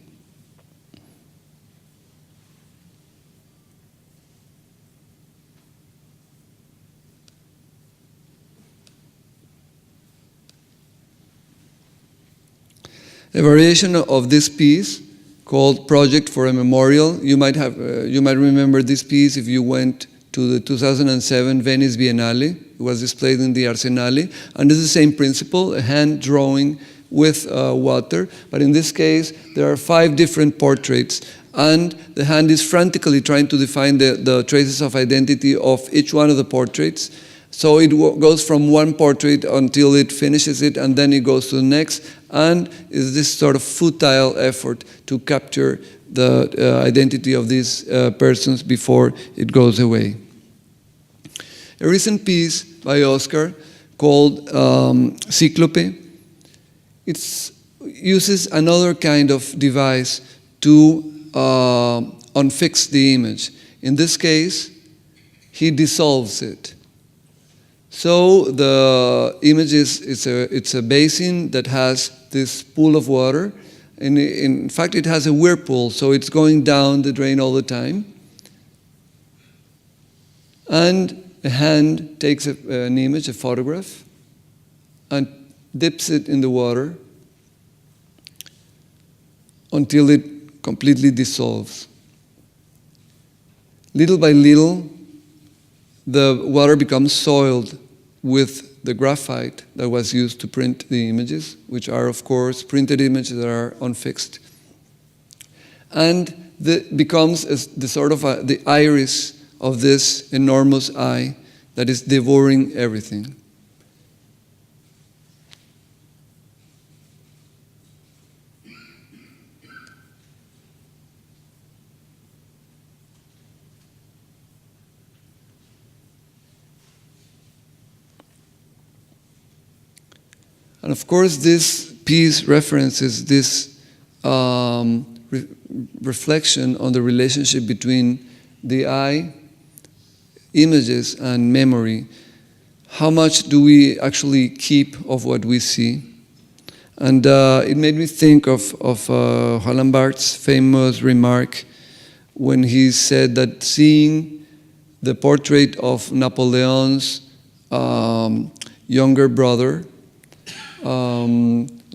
A variation of this piece called Project for a Memorial. You might remember this piece if you went to the 2007 Venice Biennale. It was displayed in the Arsenale, and it's the same principle, a hand drawing with water, but in this case there are 5 different portraits, and the hand is frantically trying to define the traces of identity of each one of the portraits. So it goes from one portrait until it finishes it, and then it goes to the next, and is this sort of futile effort to capture the identity of these persons before it goes away. A recent piece by Oscar called Cíclope, it uses another kind of device to unfix the image. In this case, he dissolves it. So the image it's a basin that has this pool of water, and in fact it has a whirlpool, so it's going down the drain all the time. And a hand takes an image, a photograph, and dips it in the water until it completely dissolves. Little by little, the water becomes soiled with the graphite that was used to print the images, which are, of course, printed images that are unfixed. And becomes the sort of the iris of this enormous eye that is devouring everything. And of course, this piece references this reflection on the relationship between the eye, images, and memory. How much do we actually keep of what we see? And it made me think of Roland Barthes' famous remark when he said that seeing the portrait of Napoleon's younger brother,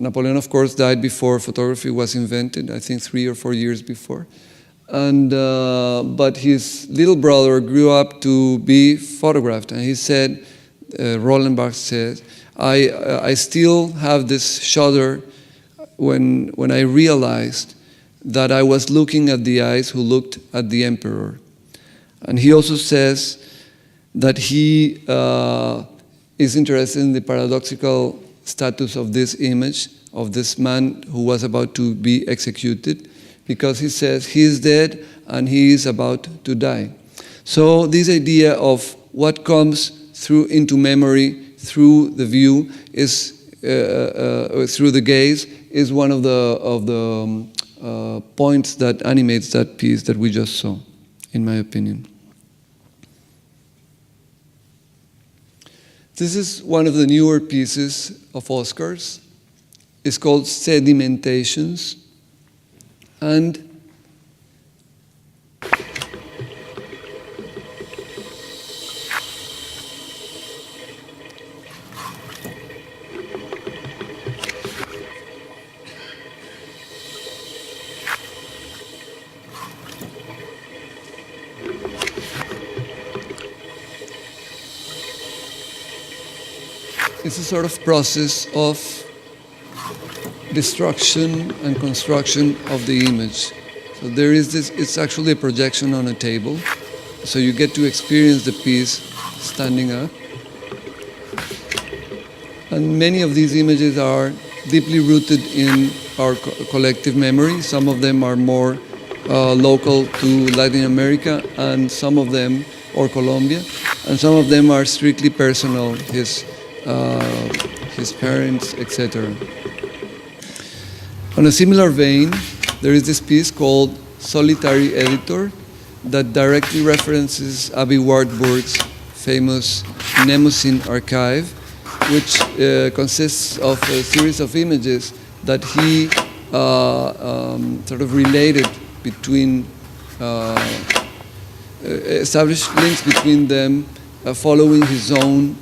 Napoleon, of course, died before photography was invented, I think 3 or 4 years before. And but his little brother grew up to be photographed, and he said, Roland Barthes says, I still have this shudder when I realized that I was looking at the eyes who looked at the emperor. And he also says that he is interested in the paradoxical status of this image of this man who was about to be executed, because he says he is dead and he is about to die. So this idea of what comes through into memory through the view is through the gaze is one of the points that animates that piece that we just saw, in my opinion. This is one of the newer pieces of Oscar's. It's called Sedimentations. And it's a sort of process of destruction and construction of the image. So there is this, it's actually a projection on a table. So you get to experience the piece standing up. And many of these images are deeply rooted in our collective memory. Some of them are more local to Latin America, and some of them, or Colombia, and some of them are strictly personal, his parents, etc. On a similar vein, there is this piece called Solitary Editor that directly references Aby Wartburg's famous Mnemosyne archive, which consists of a series of images that he sort of related between, established links between them following his own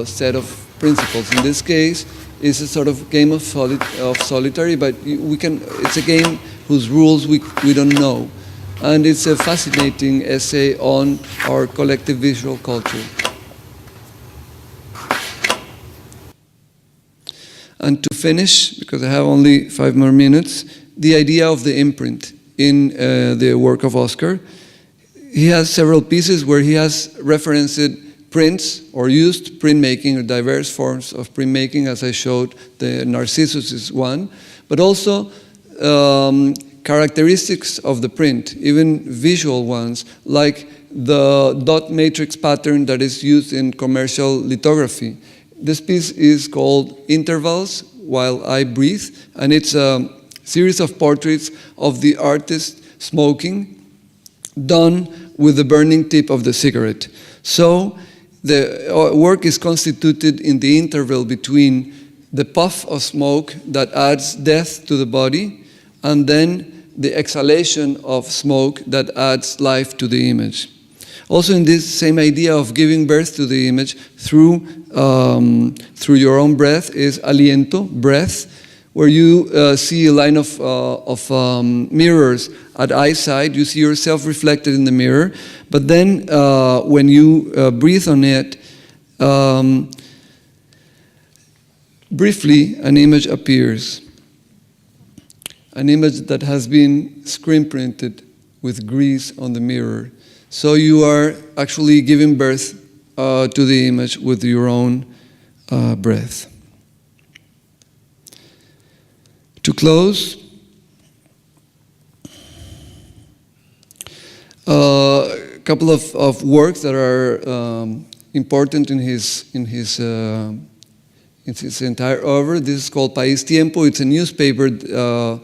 set of principles. In this case, it's a sort of game of solitary, but it's a game whose rules we don't know. And it's a fascinating essay on our collective visual culture. And to finish, because I have only 5 more minutes, the idea of the imprint in the work of Oscar. He has several pieces where he has referenced prints or used printmaking or diverse forms of printmaking, as I showed. The Narcissus is one, but also characteristics of the print, even visual ones, like the dot matrix pattern that is used in commercial lithography. This piece is called Intervals While I Breathe, and it's a series of portraits of the artist smoking, done with the burning tip of the cigarette. So the work is constituted in the interval between the puff of smoke that adds death to the body, and then the exhalation of smoke that adds life to the image. Also, in this same idea of giving birth to the image through your own breath is aliento, breath, where you see a line of mirrors at eyesight. You see yourself reflected in the mirror, but then when you breathe on it, briefly an image appears. An image that has been screen printed with grease on the mirror. So you are actually giving birth to the image with your own breath. To close, a couple of works that are important in his entire oeuvre. This is called País Tiempo. It's a newspaper of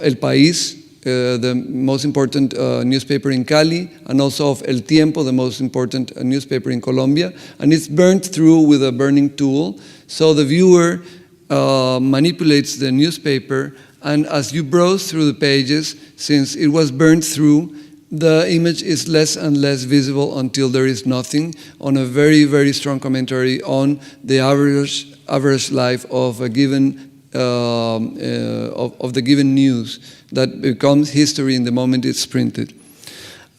El País, the most important newspaper in Cali, and also of El Tiempo, the most important newspaper in Colombia. And it's burnt through with a burning tool. So the viewer manipulates the newspaper, and as you browse through the pages, since it was burnt through, the image is less and less visible until there is nothing, on a very, very strong commentary on the average life of a given of the given news that becomes history in the moment it's printed.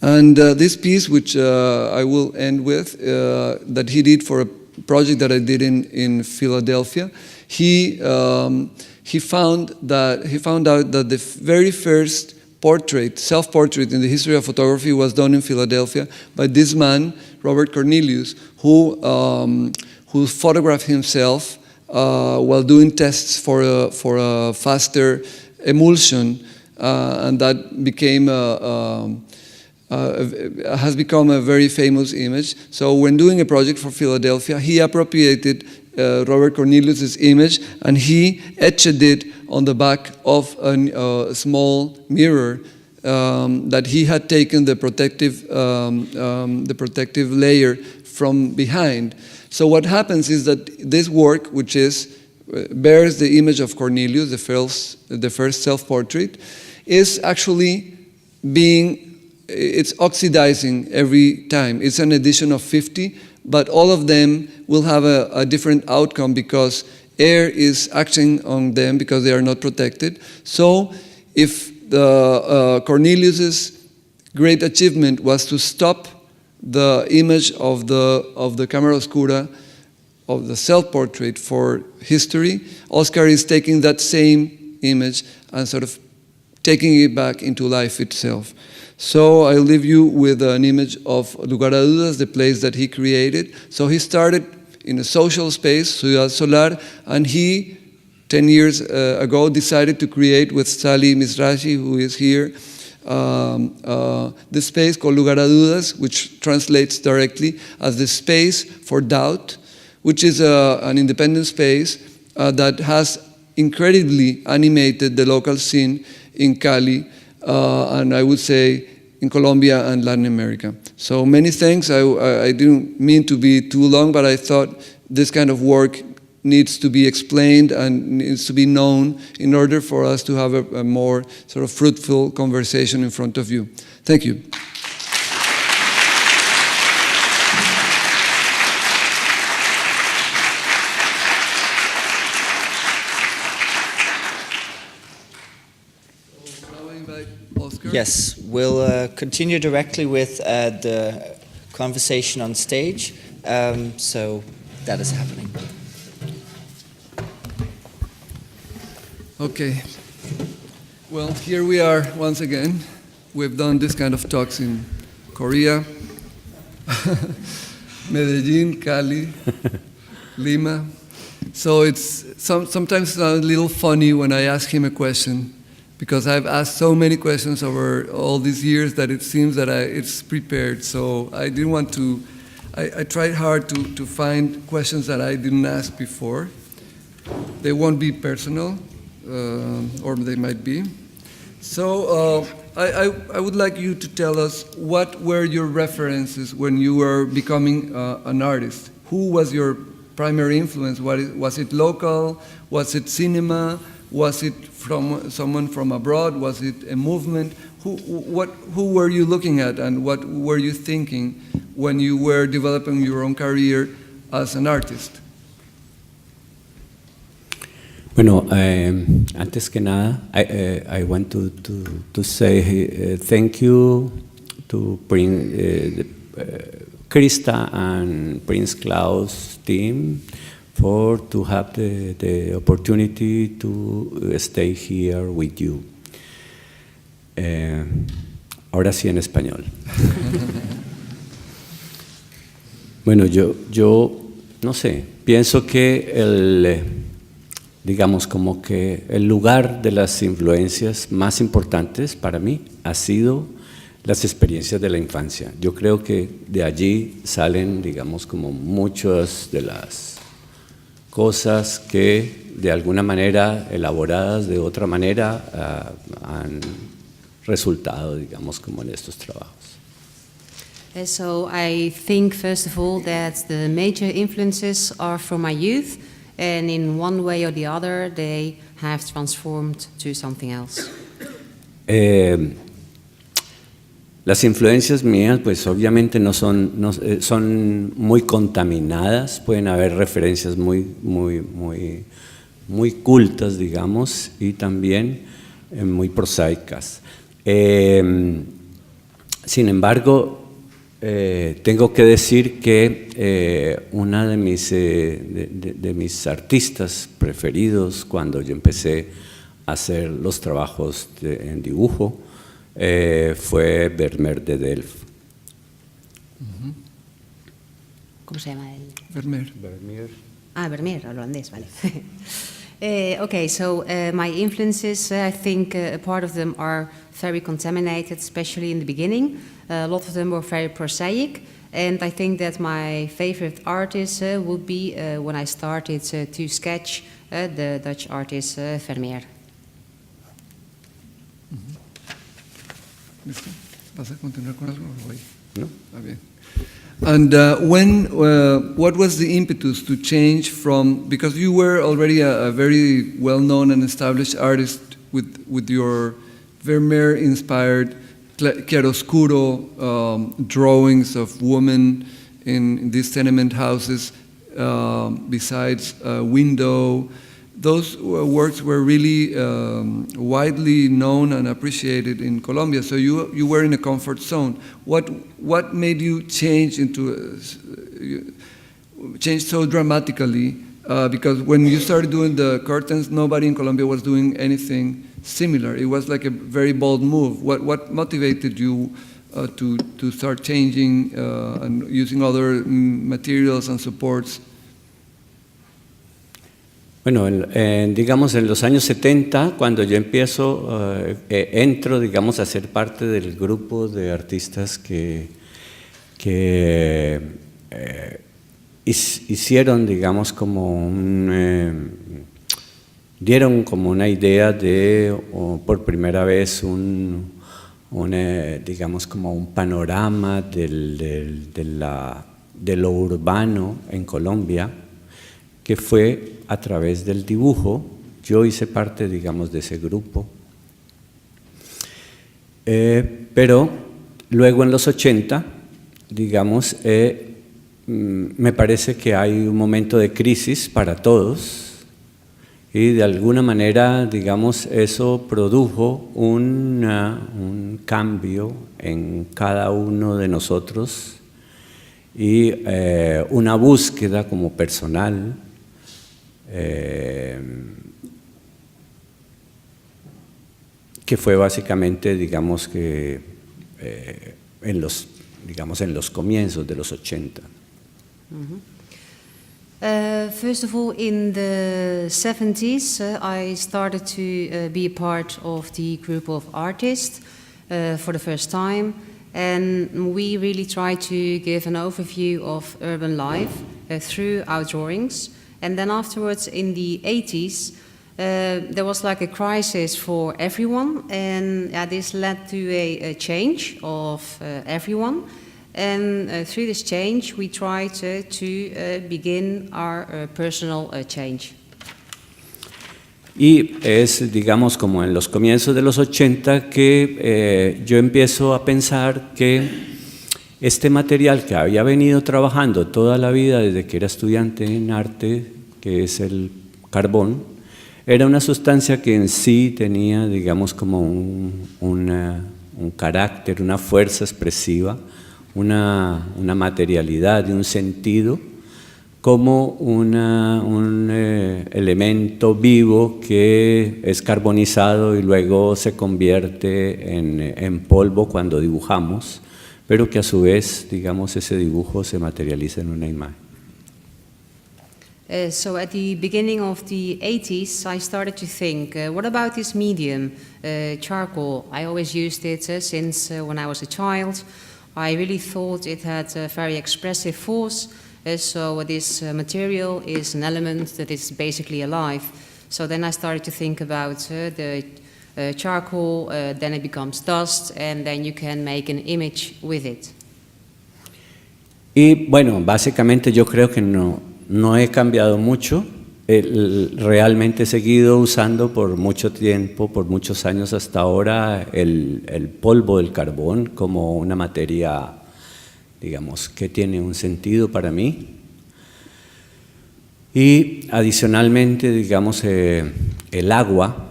And this piece, which I will end with, that he did for a project that I did in Philadelphia, he found out that the very first self-portrait in the history of photography was done in Philadelphia by this man, Robert Cornelius, who photographed himself while doing tests for a faster emulsion, and that became has become a very famous image. So when doing a project for Philadelphia, he appropriated Robert Cornelius' image, and he etched it on the back of a small mirror that he had taken the protective layer from behind. So what happens is that this work, which bears the image of Cornelius, the first self-portrait, is actually it's oxidizing every time. It's an edition of 50, but all of them will have a different outcome because air is acting on them because they are not protected. So if the Cornelius's great achievement was to stop the image of the camera oscura, of the self-portrait for history, Oscar is taking that same image and sort of taking it back into life itself. So I'll leave you with an image of Lugar a Dudas, the place that he created. So he started in a social space, Ciudad Solar, and he, 10 years ago, decided to create with Sally Mizrahi, who is here, this space called Lugar a Dudas, which translates directly as the space for doubt, which is an independent space that has incredibly animated the local scene in Cali, and I would say in Colombia and Latin America. So many thanks. I didn't mean to be too long, but I thought this kind of work needs to be explained and needs to be known in order for us to have a more sort of fruitful conversation in front of you. Thank you. Yes, we'll continue directly with the conversation on stage. So that is happening. Okay. Well, here we are once again. We've done this kind of talks in Korea, Medellin, Cali, Lima. So it's sometimes a little funny when I ask him a question, because I've asked so many questions over all these years that it seems that it's prepared. So I didn't want to, I tried hard to find questions that I didn't ask before. They won't be personal, or they might be. So I would like you to tell us, what were your references when you were becoming an artist? Who was your primary influence? Was it local? Was it cinema? Was it from someone from abroad? Was it a movement? Who were you looking at, and what were you thinking when you were developing your own career as an artist? Bueno, antes que nada, I want to say thank you to Krista and Prince Claus team to have the opportunity to stay here with you. Ahora sí en español. Bueno, yo no sé, pienso que digamos como que el lugar de las influencias más importantes para mí ha sido las experiencias de la infancia. Yo creo que de allí salen, digamos, como muchas de las cosas que de alguna manera, elaboradas de otra manera, han resultado, digamos, como en estos trabajos. So I think, first of all, that the major influences are from my youth, and in one way or the other, they have transformed to something else. Las influencias mías, pues obviamente son muy contaminadas, pueden haber referencias muy cultas, digamos, y también muy prosaicas. Sin embargo, tengo que decir que una de mis artistas preferidos cuando yo empecé a hacer los trabajos en dibujo fue Vermeer de Delft. ¿Cómo se llama él? Vermeer. Ah, Vermeer, holandés, vale. Okay, so my influences, I think a part of them are very contaminated, especially in the beginning. A lot of them were very prosaic, and I think that my favorite artist would be when I started to sketch the Dutch artist Vermeer. ¿Vas a continuar con algo? No. Está bien. And what was the impetus to change from, because you were already a very well-known and established artist with your Vermeer-inspired chiaroscuro drawings of women in these tenement houses, besides window. Those works were really widely known and appreciated in Colombia. So you were in a comfort zone. What made you change change so dramatically? Because when you started doing the curtains, nobody in Colombia was doing anything similar. It was like a very bold move. What motivated you to start changing and using other materials and supports? Bueno, digamos en los años 70, cuando yo entro, digamos, a ser parte del grupo de artistas que hicieron, digamos, como dieron como una idea de, por primera vez, digamos, como un panorama de lo urbano en Colombia, que fue a través del dibujo. Yo hice parte, digamos, de ese grupo. Pero luego en los 80, digamos, me parece que hay un momento de crisis para todos y de alguna manera, digamos, eso produjo un cambio en cada uno de nosotros y una búsqueda como personal que fue básicamente, digamos, que en los comienzos de los 80. First of all, in the 70s, I started to be a part of the group of artists for the first time, and we really tried to give an overview of urban life through our drawings. And then afterwards, in the 80s, there was like a crisis for everyone, and this led to a change of everyone. And through this change, we tried to begin our personal change. Y es, digamos, como en los comienzos de los 80 que yo empiezo a pensar que este material que había venido trabajando toda la vida desde que era estudiante en arte, que es el carbón, era una sustancia que en sí tenía, digamos, como un carácter, una fuerza expresiva, una materialidad y un sentido, como un elemento vivo que es carbonizado y luego se convierte en polvo cuando dibujamos, pero que a su vez, digamos, ese dibujo se materializa en una imagen. So at the beginning of the 80s, I started to think, what about this medium, charcoal? I always used it since when I was a child. I really thought it had a very expressive force, so this material is an element that is basically alive. So then I started to think about the charcoal, then it becomes dust, and then you can make an image with it. Y bueno, básicamente yo creo que no he cambiado mucho, realmente he seguido usando por mucho tiempo, por muchos años hasta ahora, el polvo del carbón como una materia, digamos, que tiene un sentido para mí. Y adicionalmente, digamos, el agua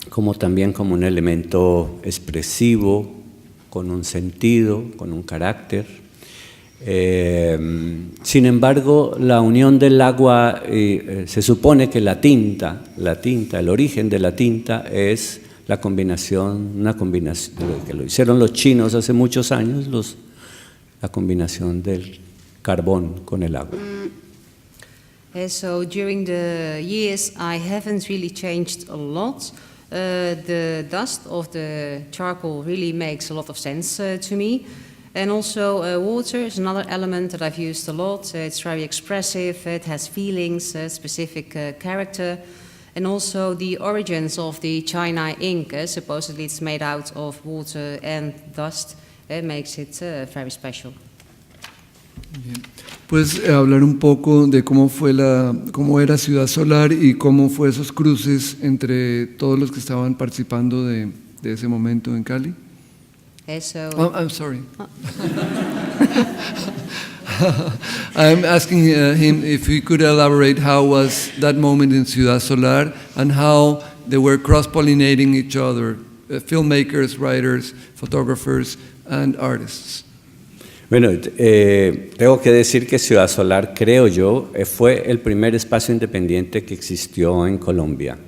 como también como un elemento expresivo, con un sentido, con un carácter. Sin embargo, la unión del agua, se supone que la tinta, el origen de la tinta es una combinación que lo hicieron los chinos hace muchos años, la combinación del carbón con el agua. So during the years, I haven't really changed a lot. The dust of the charcoal really makes a lot of sense to me. And also water is another element that I've used a lot. It's very expressive, it has feelings, specific character. And also the origins of the China ink, supposedly it's made out of water and dust, makes it very special. Bien. ¿Puedes hablar un poco de cómo era Ciudad Solar y cómo fue esos cruces entre todos los que estaban participando de ese momento en Cali? I'm sorry. I'm asking him if he could elaborate how was that moment in Ciudad Solar and how they were cross-pollinating each other, filmmakers, writers, photographers, and artists. Bueno, tengo que decir que Ciudad Solar, creo yo, fue el primer espacio independiente que existió en Colombia.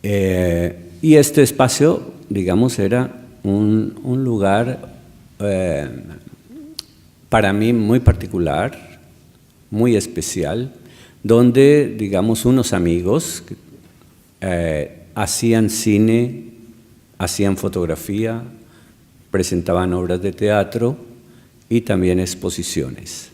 Y este espacio, digamos, era un lugar para mí muy particular, muy especial, donde, digamos, unos amigos hacían cine, hacían fotografía, presentaban obras de teatro y también exposiciones.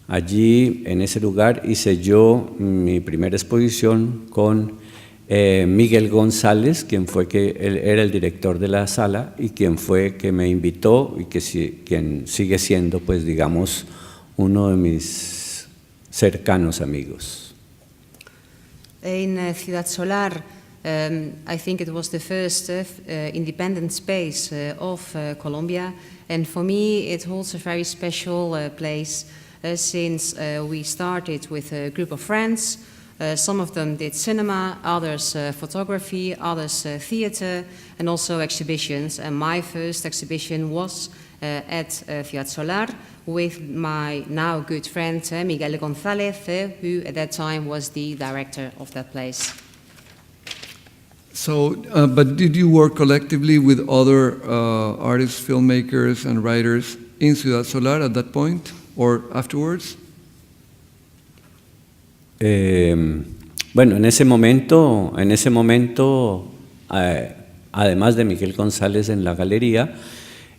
Allí, en ese lugar, hice yo mi primera exposición con Miguel González, quien era el director de la sala y quien fue que me invitó y quien sigue siendo, pues, digamos, uno de mis cercanos amigos. In Ciudad Solar, I think it was the first independent space of Colombia, and for me it holds a very special place since we started with a group of friends. Some of them did cinema, others photography, others theater, and also exhibitions. And my first exhibition was at Ciudad Solar with my now good friend Miguel González, who at that time was the director of that place. So, but did you work collectively with other artists, filmmakers, and writers in Ciudad Solar at that point or afterwards? Bueno, en ese momento, además de Miguel González en la galería,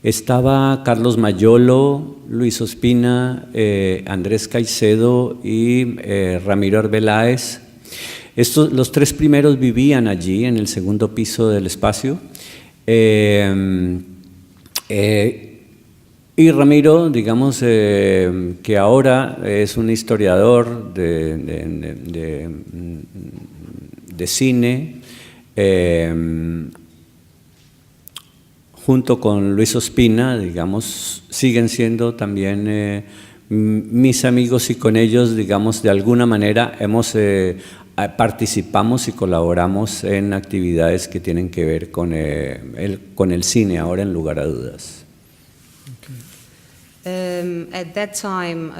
estaba Carlos Mayolo, Luis Ospina, Andrés Caicedo y Ramiro Arbeláez. Los tres primeros vivían allí, en el segundo piso del espacio. Y Ramiro, digamos, que ahora es un historiador de cine, junto con Luis Ospina, digamos, siguen siendo también mis amigos, y con ellos, digamos, de alguna manera participamos y colaboramos en actividades que tienen que ver con el cine, ahora en lugar a dudas. At that time,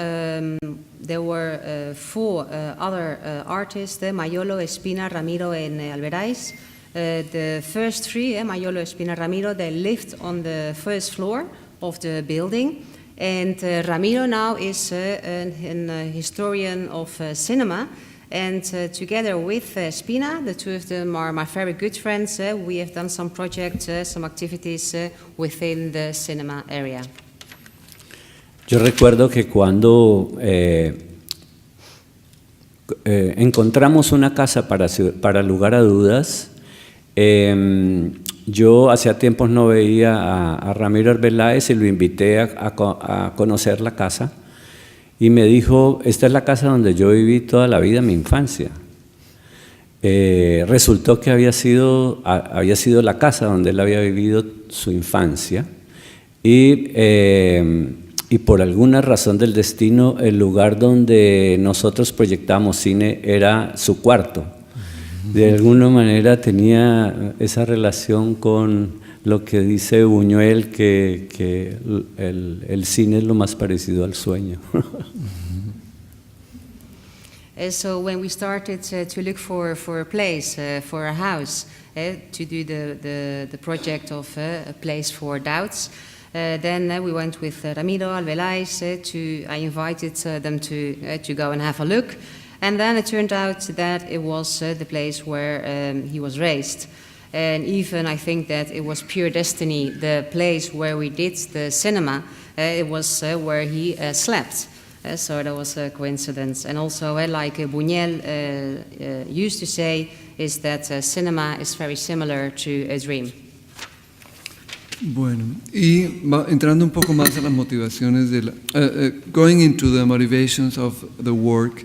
there were four other artists, Mayolo, Espina, Ramiro, and Alberais. The first three, Mayolo, Espina, Ramiro, they lived on the first floor of the building. And Ramiro now is a historian of cinema. And together with Espina, the two of them are my very good friends, we have done some projects, some activities within the cinema area. Yo recuerdo que cuando encontramos una casa para lugar a dudas, yo hacía tiempos no veía a Ramiro Arbeláez y lo invité a conocer la casa y me dijo, esta es la casa donde yo viví toda la vida, mi infancia. Resultó que había sido la casa donde él había vivido su infancia y por alguna razón del destino el lugar donde nosotros proyectábamos cine era su cuarto. De alguna manera tenía esa relación con lo que dice Buñuel, que el cine es lo más parecido al sueño. So when we started to look for a place, for a house, to do the project of a place for doubts, then we went with Ramiro Arbeláez. I invited them to go and have a look. And then it turned out that it was the place where he was raised. And even I think that it was pure destiny, the place where we did the cinema, it was where he slept. So that was a coincidence. And also, like Buñuel used to say, is that cinema is very similar to a dream. Bueno, y entrando un poco más a las motivaciones going into the motivations of the work.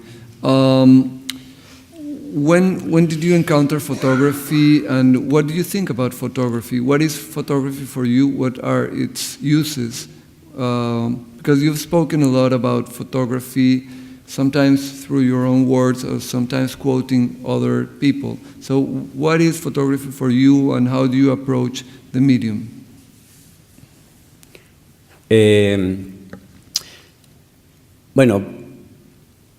When did you encounter photography, and what do you think about photography? What is photography for you? What are its uses? Because you've spoken a lot about photography, sometimes through your own words or sometimes quoting other people. So what is photography for you, and how do you approach the medium? Bueno,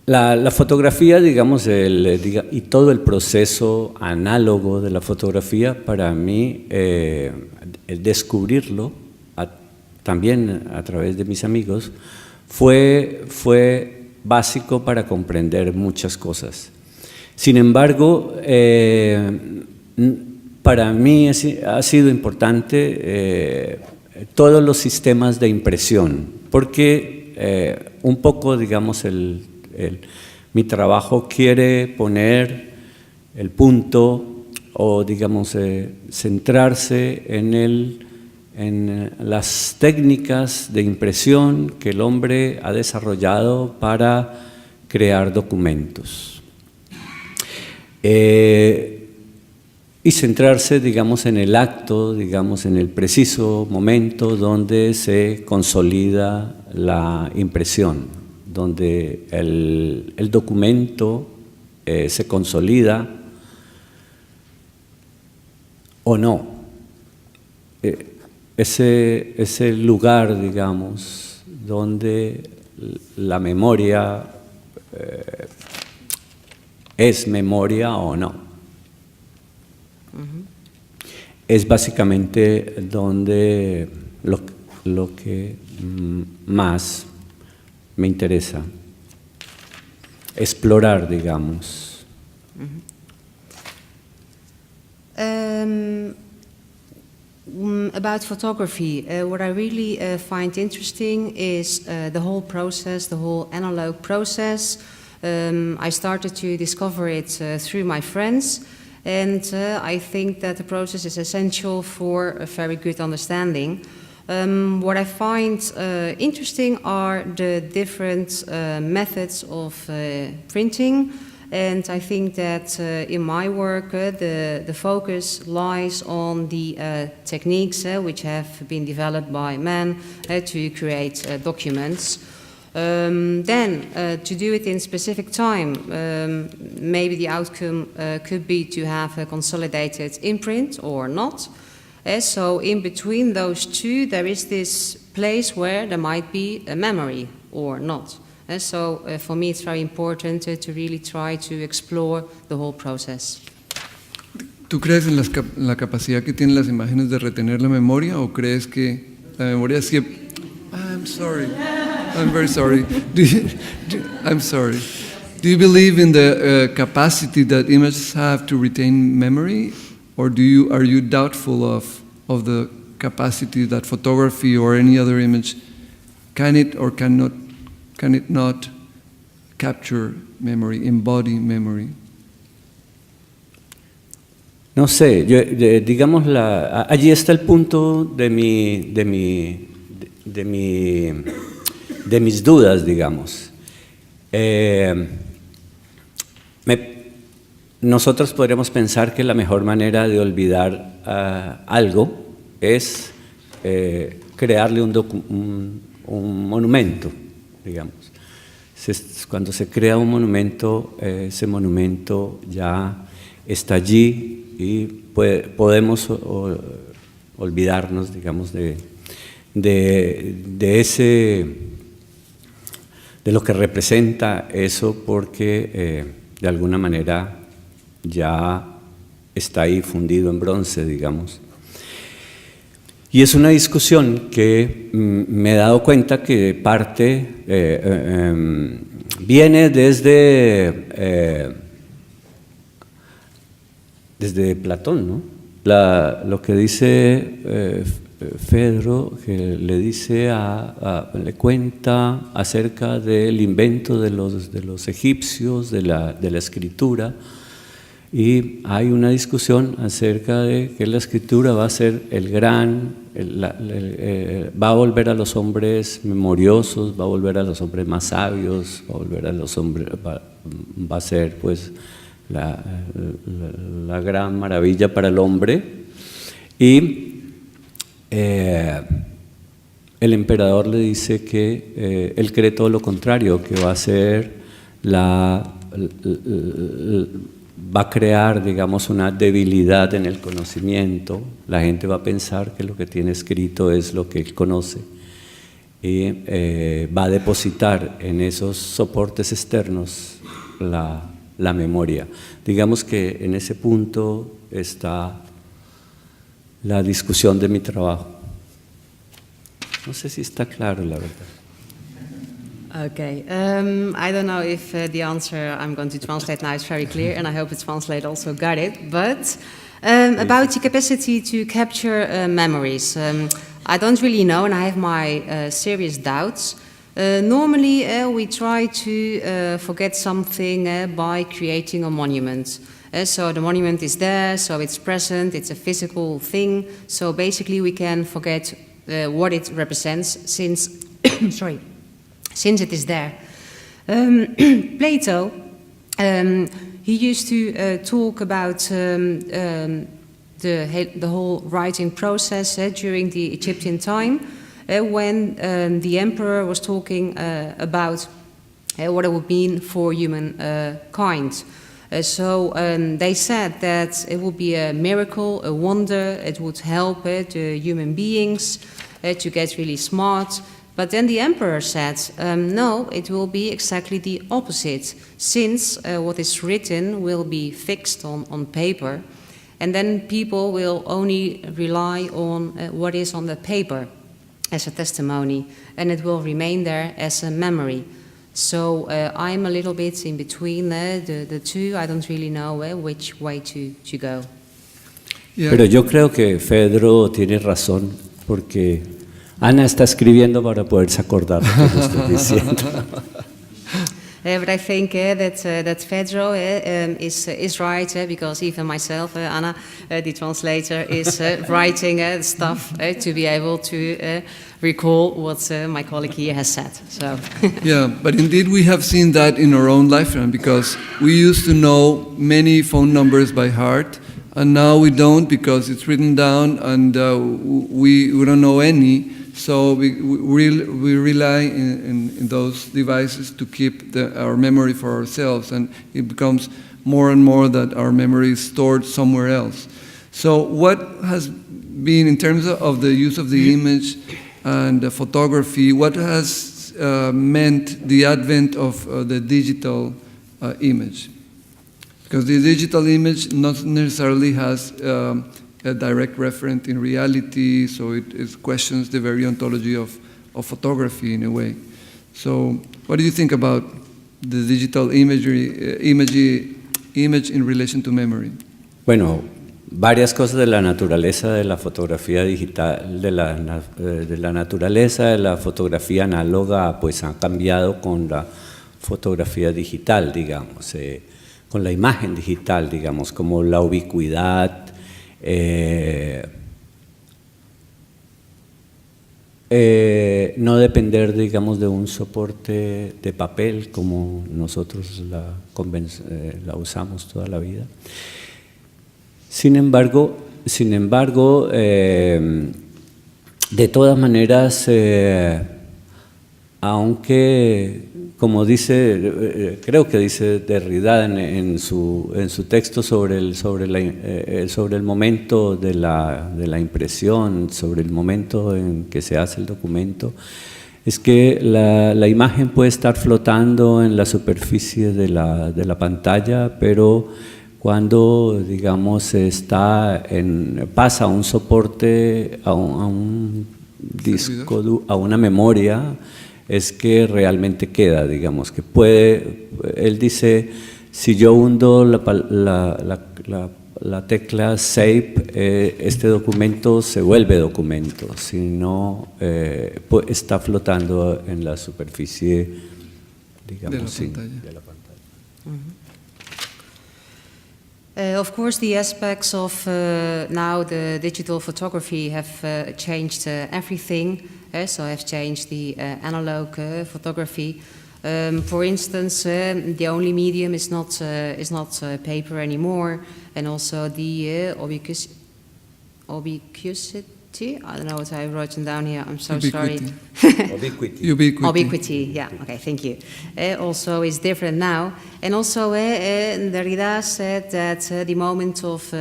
la fotografía, digamos, y todo el proceso análogo de la fotografía, para mí, el descubrirlo, también a través de mis amigos, fue básico para comprender muchas cosas. Sin embargo, para mí ha sido importante todos los sistemas de impresión, porque un poco, digamos, mi trabajo quiere poner el punto o, digamos, centrarse en las técnicas de impresión que el hombre ha desarrollado para crear documentos. Y centrarse, digamos, en el acto, digamos, en el preciso momento donde se consolida la impresión, donde el documento se consolida o no. Ese lugar, digamos, donde la memoria es memoria o no. Es básicamente donde lo que más me interesa explorar, digamos. About photography, what I really find interesting is the whole process, the whole analog process. I started to discover it through my friends. And I think that the process is essential for a very good understanding. What I find interesting are the different methods of printing. And I think that in my work, the focus lies on the techniques which have been developed by men to create documents. Then, to do it in specific time, maybe the outcome could be to have a consolidated imprint or not. So in between those two, there is this place where there might be a memory or not. So for me, it's very important to really try to explore the whole process. ¿Tú crees en la capacidad que tienen las imágenes de retener la memoria o crees que la memoria siempre... I'm sorry. I'm very sorry. I'm sorry. Do you believe in the capacity that images have to retain memory, or are you doubtful of the capacity that photography or any other image can it not capture memory, embody memory? No sé, digamos, allí está el punto de mis dudas, digamos. Nosotros podríamos pensar que la mejor manera de olvidar algo es crearle un monumento, digamos. Cuando se crea un monumento, ese monumento ya está allí y podemos olvidarnos, digamos, de lo que representa eso, porque de alguna manera ya está ahí fundido en bronce, digamos. Y es una discusión que me he dado cuenta que parte viene desde Platón, ¿no? Lo que dice Fedro, que le dice le cuenta acerca del invento de los egipcios, de la escritura, y hay una discusión acerca de que la escritura va a ser va a volver a los hombres memoriosos, va a volver a los hombres más sabios, va a ser pues la gran maravilla para el hombre. Y el emperador le dice que él cree todo lo contrario, que va a ser va a crear, digamos, una debilidad en el conocimiento. La gente va a pensar que lo que tiene escrito es lo que él conoce y va a depositar en esos soportes externos la memoria. Digamos que en ese punto está la discusión de mi trabajo. No sé si está claro, la verdad. Okay, I don't know if the answer I'm going to translate now is very clear, and I hope the translator also got it, but about the capacity to capture memories, I don't really know, and I have my serious doubts. Normally, we try to forget something by creating a monument. So the monument is there, so it's present, it's a physical thing, so basically we can forget what it represents since, since it is there. Plato, he used to talk about the whole writing process during the Egyptian time, when the emperor was talking about what it would mean for humankind. So they said that it would be a miracle, a wonder, it would help the human beings to get really smart. But then the emperor said, no, it will be exactly the opposite, since what is written will be fixed on paper, and then people will only rely on what is on the paper as a testimony, and it will remain there as a memory. So I'm a little bit in between the two. I don't really know which way to go. Yeah. Pero yo creo que Fedro tiene razón, porque Ana está escribiendo para poderse acordar de lo que estoy diciendo. But I think that Pedro is right, because even myself, Anna, the translator, is writing stuff to be able to recall what my colleague here has said. So. Yeah, but indeed we have seen that in our own lifetime, because we used to know many phone numbers by heart, and now we don't, because it's written down, and we don't know any. So we rely in those devices to keep our memory for ourselves, and it becomes more and more that our memory is stored somewhere else. So what has been, in terms of the use of the image and the photography, what has meant the advent of the digital image? Because the digital image not necessarily has a direct referent in reality, so it questions the very ontology of photography in a way. So what do you think about the digital image in relation to memory? Bueno, varias cosas de la naturaleza de la fotografía digital, de la naturaleza de la fotografía análoga, pues han cambiado con la fotografía digital, digamos, con la imagen digital, digamos, como la ubicuidad, no depender, digamos, de un soporte de papel como nosotros la usamos toda la vida. Sin embargo, de todas maneras, aunque, como dice, creo que dice Derrida en su texto sobre el momento de la impresión, sobre el momento en que se hace el documento, es que la imagen puede estar flotando en la superficie de la pantalla, pero cuando, digamos, pasa a un soporte, a un disco, a una memoria, es que realmente queda, digamos, que puede, él dice, si yo hundo la tecla Save, este documento se vuelve documento, si no, está flotando en la superficie, digamos, de la pantalla. Mm-hmm. Of course, the aspects of now the digital photography have changed everything. So have changed the analog photography. For instance, the only medium is not paper anymore, and also the ubiquity. I don't know what I wrote down here. I'm so sorry. Ubiquity. Yeah. Okay. Thank you. Also is different now, and also Derrida said that the moment of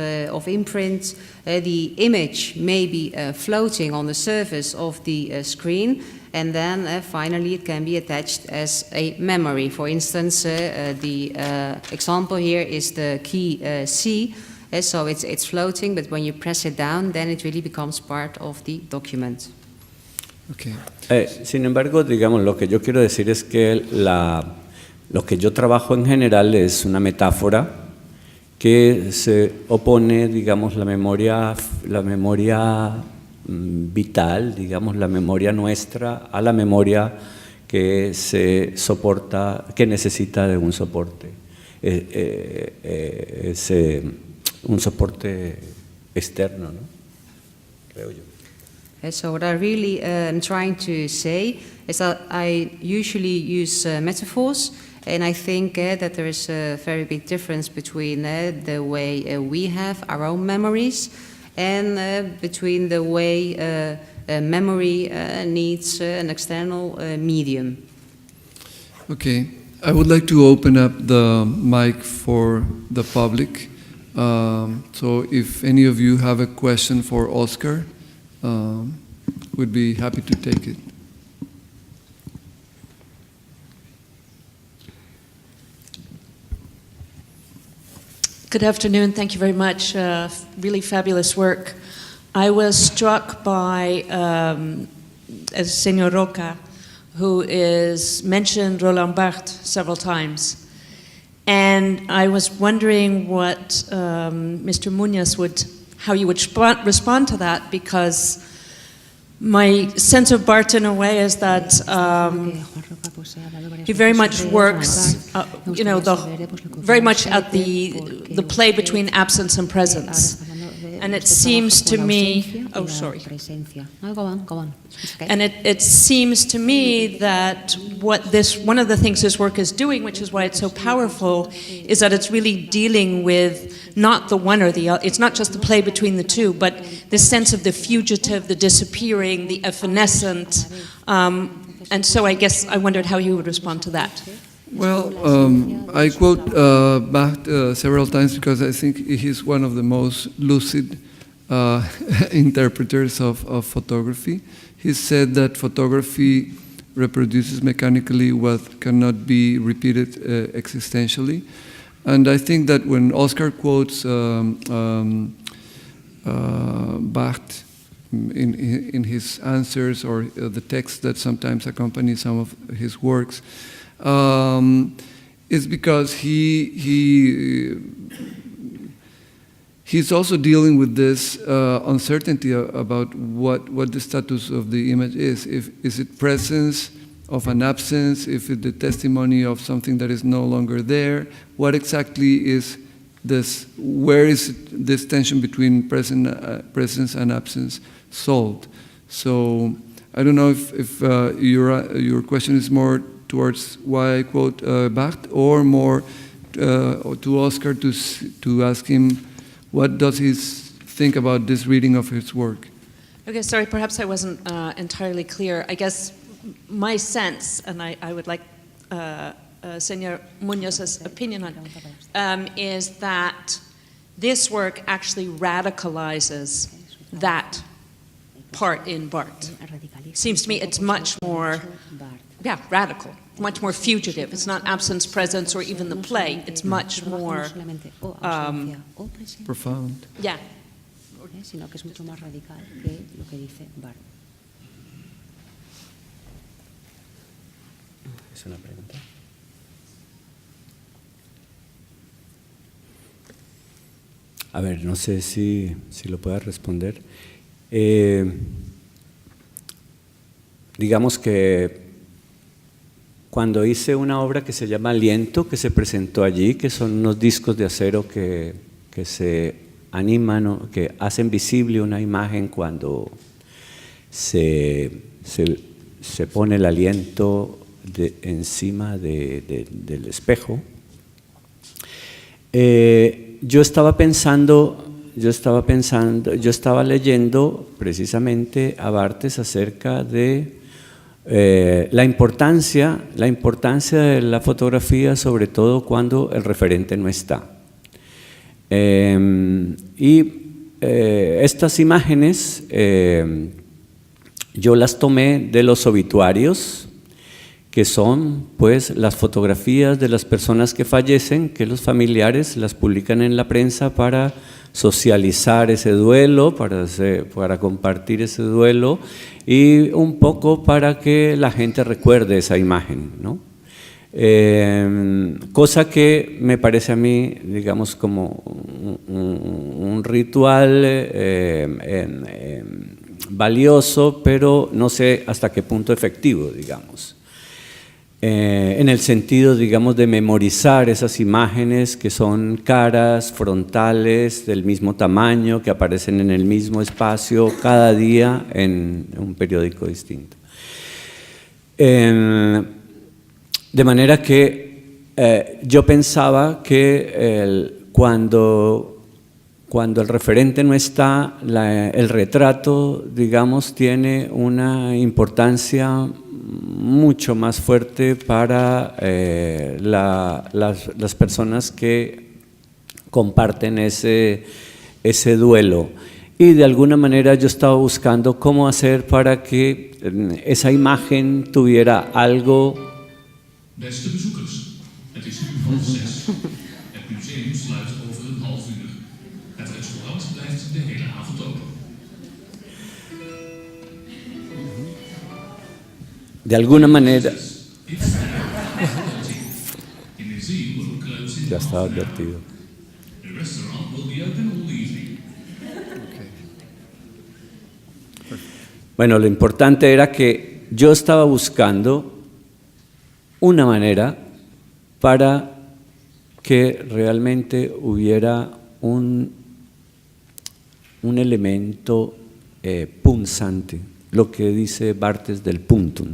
imprint, the image may be floating on the surface of the screen, and then finally it can be attached as a memory. For instance, the example here is the key C. So it's floating, but when you press it down, then it really becomes part of the document. Okay. Sin embargo, digamos, lo que yo quiero decir es que lo que yo trabajo en general es una metáfora que se opone, digamos, la memoria vital, digamos, la memoria nuestra, a la memoria que se soporta, que necesita de un soporte. Un soporte externo, ¿no? Creo yo. So what I really am trying to say is that I usually use metaphors, and I think that there is a very big difference between the way we have our own memories and between the way memory needs an external medium. Okay, I would like to open up the mic for the public. So if any of you have a question for Oscar, we'd be happy to take it. Good afternoon. Thank you very much. Really fabulous work. I was struck by Señor Roca, who is mentioned Roland Barthes several times. And I was wondering what Mr. Muñoz how you would respond to that, because my sense of Barthes in a way is that he very much works, very much at the play between absence and presence. And it seems to me, And it seems to me that one of the things this work is doing, which is why it's so powerful, is that it's really dealing with not the one or the other. It's not just the play between the two, but the sense of the fugitive, the disappearing, the evanescent. And so I guess I wondered how you would respond to that. Well, I quote Barthes several times because I think he's one of the most lucid interpreters of photography. He said that photography reproduces mechanically what cannot be repeated existentially. And I think that when Oscar quotes Barthes in his answers, or the text that sometimes accompany some of his works, is because he's also dealing with this uncertainty about what the status of the image is. Is it presence of an absence? If it's the testimony of something that is no longer there? What exactly is this? Where is this tension between presence and absence solved? So I don't know if your question is more towards why I quote Barthes, or more to Oscar to ask him what does he think about this reading of his work. Okay, sorry, perhaps I wasn't entirely clear. I guess my sense, and I would like Senor Muñoz's opinion on is that this work actually radicalizes that part in Barthes. Seems to me it's much more, radical, much more fugitive. It's not absence, presence, or even the play. It's much more profound. Yeah. Sino que es mucho más radical que lo que dice Barthes. ¿Es una pregunta? A ver, no sé si lo pueda responder. Digamos que cuando hice una obra que se llama Aliento, que se presentó allí, que son unos discos de acero que se animan, que hacen visible una imagen cuando se pone el aliento encima del espejo. Yo estaba leyendo precisamente a Barthes acerca de la importancia de la fotografía, sobre todo cuando el referente no está. Estas imágenes yo las tomé de los obituarios, que son pues las fotografías de las personas que fallecen, que los familiares las publican en la prensa para socializar ese duelo, para compartir ese duelo y un poco para que la gente recuerde esa imagen, ¿no? Cosa que me parece a mí, digamos, como un ritual valioso, pero no sé hasta qué punto efectivo, digamos. En el sentido, digamos, de memorizar esas imágenes que son caras, frontales, del mismo tamaño, que aparecen en el mismo espacio cada día en un periódico distinto. De manera que yo pensaba que cuando el referente no está, el retrato, digamos, tiene una importancia mucho más fuerte para las personas que comparten ese duelo. Y de alguna manera yo estaba buscando cómo hacer para que esa imagen tuviera algo. Beste bezoekers, het is 5:30. Het museum sluit over een half uur. Het restaurant blijft de hele avond open. De alguna manera. Ya estaba advertido. The restaurant will be open all evening. Bueno, lo importante era que yo estaba buscando una manera para que realmente hubiera un elemento punzante, lo que dice Barthes del puntum.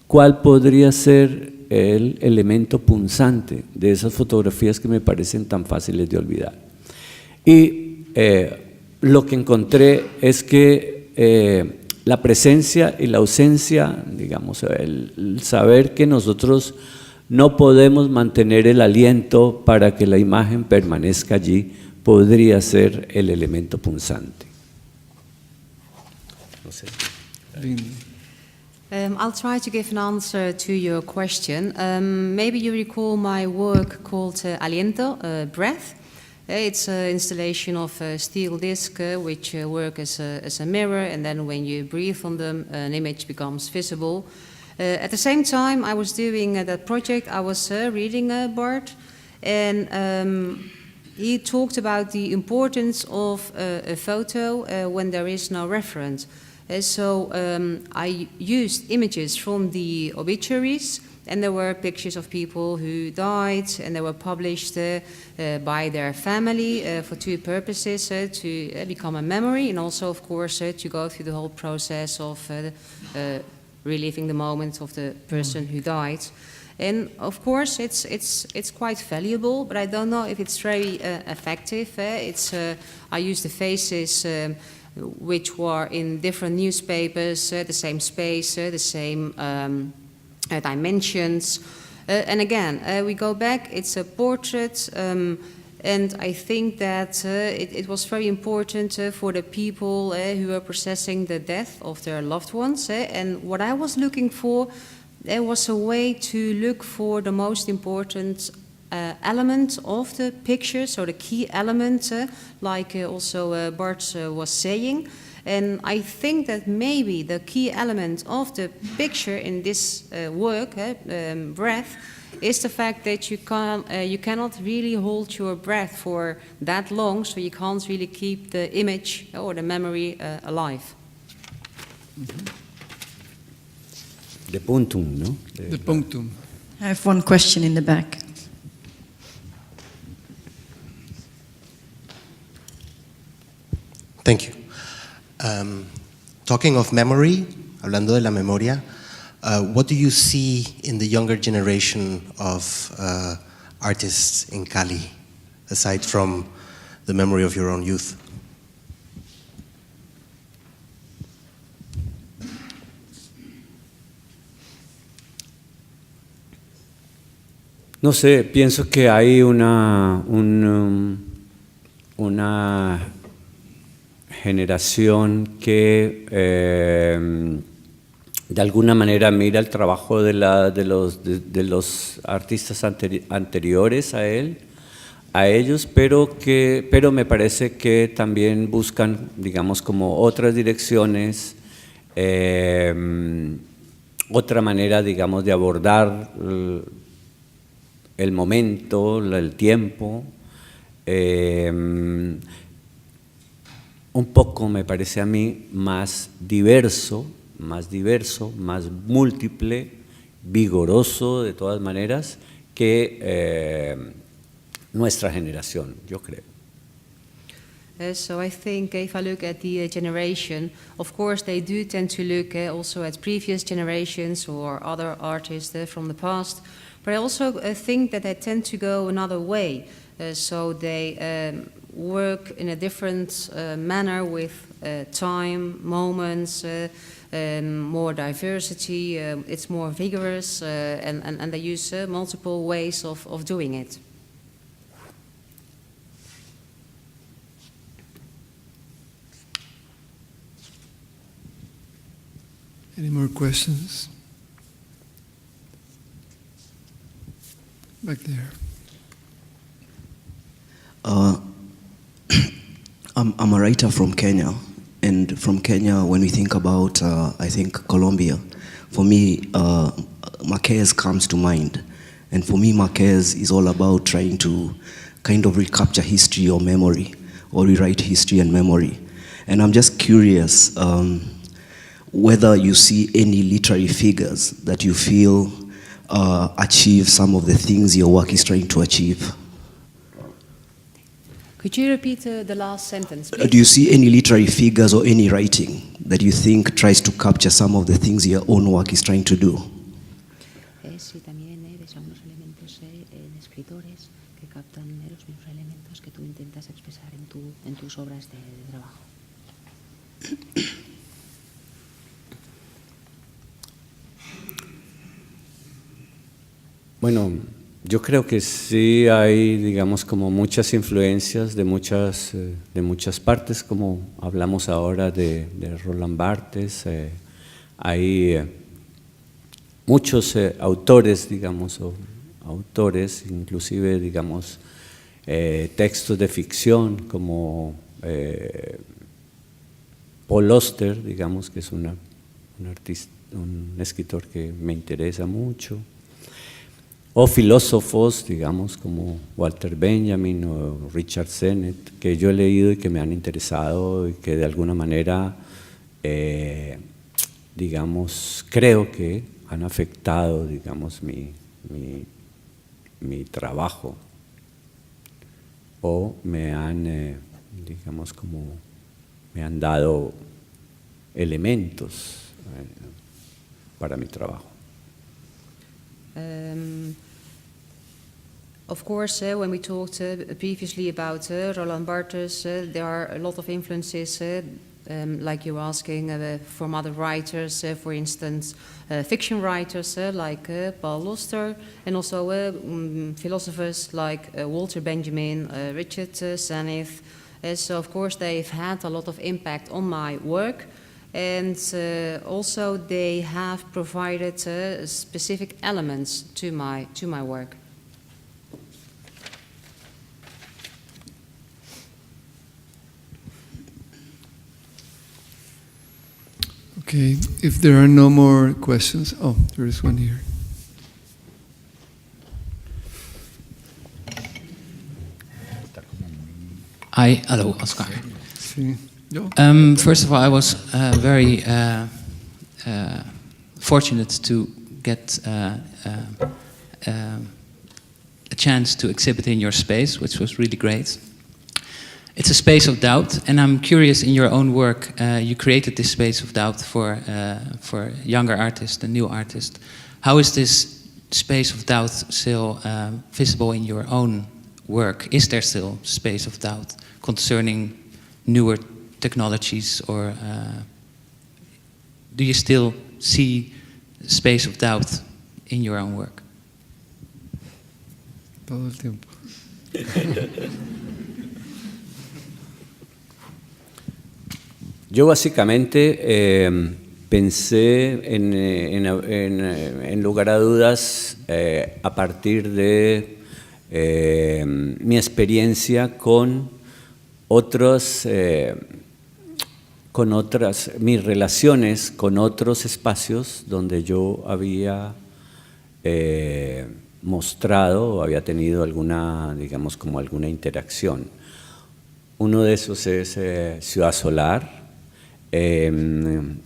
¿Cuál podría ser el elemento punzante de esas fotografías que me parecen tan fáciles de olvidar? Y lo que encontré es que la presencia y la ausencia, digamos, el saber que nosotros no podemos mantener el aliento para que la imagen permanezca allí, podría ser el elemento punzante. No sé. I'll try to give an answer to your question. Maybe you recall my work called Aliento, Breath. It's an installation of a steel disc which work as a mirror, and then when you breathe on them, an image becomes visible. At the same time I was doing that project, I was reading Bart, and he talked about the importance of a photo when there is no reference. So I used images from the obituaries, and there were pictures of people who died, and they were published by their family for two purposes, to become a memory, and also, of course, to go through the whole process of reliving the moment of the person who died. And of course, it's quite valuable, but I don't know if it's very effective. I use the faces which were in different newspapers, the same space, the same dimensions. And again, we go back, it's a portrait, and I think that it was very important for the people who were processing the death of their loved ones. And what I was looking for, there was a way to look for the most important element of the picture, so the key element, like also Bart was saying. And I think that maybe the key element of the picture in this work, breath, is the fact that you cannot really hold your breath for that long, so you can't really keep the image or the memory alive. The punctum, no? The punctum. I have one question in the back. Thank you. Talking of memory, hablando de la memoria, what do you see in the younger generation of artists in Cali, aside from the memory of your own youth? No sé, pienso que hay una generación que de alguna manera mira el trabajo de los artistas anteriores a ellos, pero me parece que también buscan, digamos, como otras direcciones, otra manera, digamos, de abordar el momento, el tiempo. Un poco, me parece a mí, más diverso, más múltiple, vigoroso de todas maneras que nuestra generación, yo creo. So I think if I look at the generation, of course they do tend to look also at previous generations or other artists from the past, but I also think that they tend to go another way. So they work in a different manner with time, moments, more diversity, it's more vigorous, and they use multiple ways of doing it. Any more questions? Back there. I'm a writer from Kenya, and from Kenya, when we think about, I think, Colombia, for me, Marquez comes to mind. And for me, Marquez is all about trying to kind of recapture history or memory, or rewrite history and memory. And I'm just curious whether you see any literary figures that you feel achieve some of the things your work is trying to achieve. Could you repeat the last sentence, please? Do you see any literary figures or any writing that you think tries to capture some of the things your own work is trying to do? Si también ves algunos elementos en escritores que captan los mismos elementos que tú intentas expresar en tus obras de trabajo. Bueno, yo creo que sí hay, digamos, como muchas influencias de muchas partes, como hablamos ahora de Roland Barthes. Hay muchos autores, digamos, o autores, inclusive, digamos, textos de ficción como Paul Auster, digamos, que es un escritor que me interesa mucho, o filósofos, digamos, como Walter Benjamin o Richard Sennett, que yo he leído y que me han interesado y que de alguna manera, digamos, creo que han afectado, digamos, mi trabajo, o me han, digamos, como me han dado elementos para mi trabajo. Of course, when we talked previously about Roland Barthes, there are a lot of influences, like you were asking, from other writers, for instance, fiction writers like Paul Auster, and also philosophers like Walter Benjamin, Richard Sennett. So, of course, they've had a lot of impact on my work. And also they have provided specific elements to my work. Okay, if there are no more questions, oh, there is one here. Hi, hello, Oscar. Sí. First of all, I was very fortunate to get a chance to exhibit in your space, which was really great. It's a space of doubt, and I'm curious, in your own work, you created this space of doubt for younger artists, the new artists. How is this space of doubt still visible in your own work? Is there still space of doubt concerning newer technologies, or do you still see space of doubt in your own work? Todo el tiempo. Yo básicamente pensé en lugar a dudas a partir de mi experiencia con mis relaciones con otros espacios donde yo había mostrado o había tenido alguna, digamos, como alguna interacción. Uno de esos es Ciudad Solar,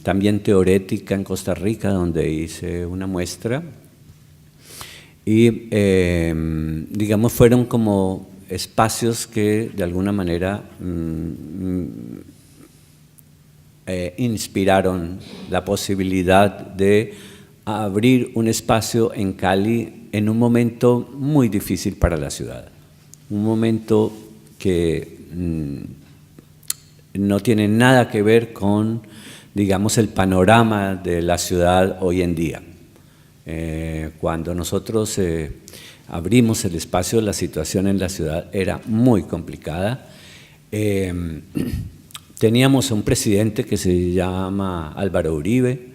también Teorética en Costa Rica, donde hice una muestra, y digamos fueron como espacios que de alguna manera inspiraron la posibilidad de abrir un espacio en Cali en un momento muy difícil para la ciudad, un momento que no tiene nada que ver con, digamos, el panorama de la ciudad hoy en día. Cuando nosotros abrimos el espacio, la situación en la ciudad era muy complicada. Teníamos un presidente que se llama Álvaro Uribe,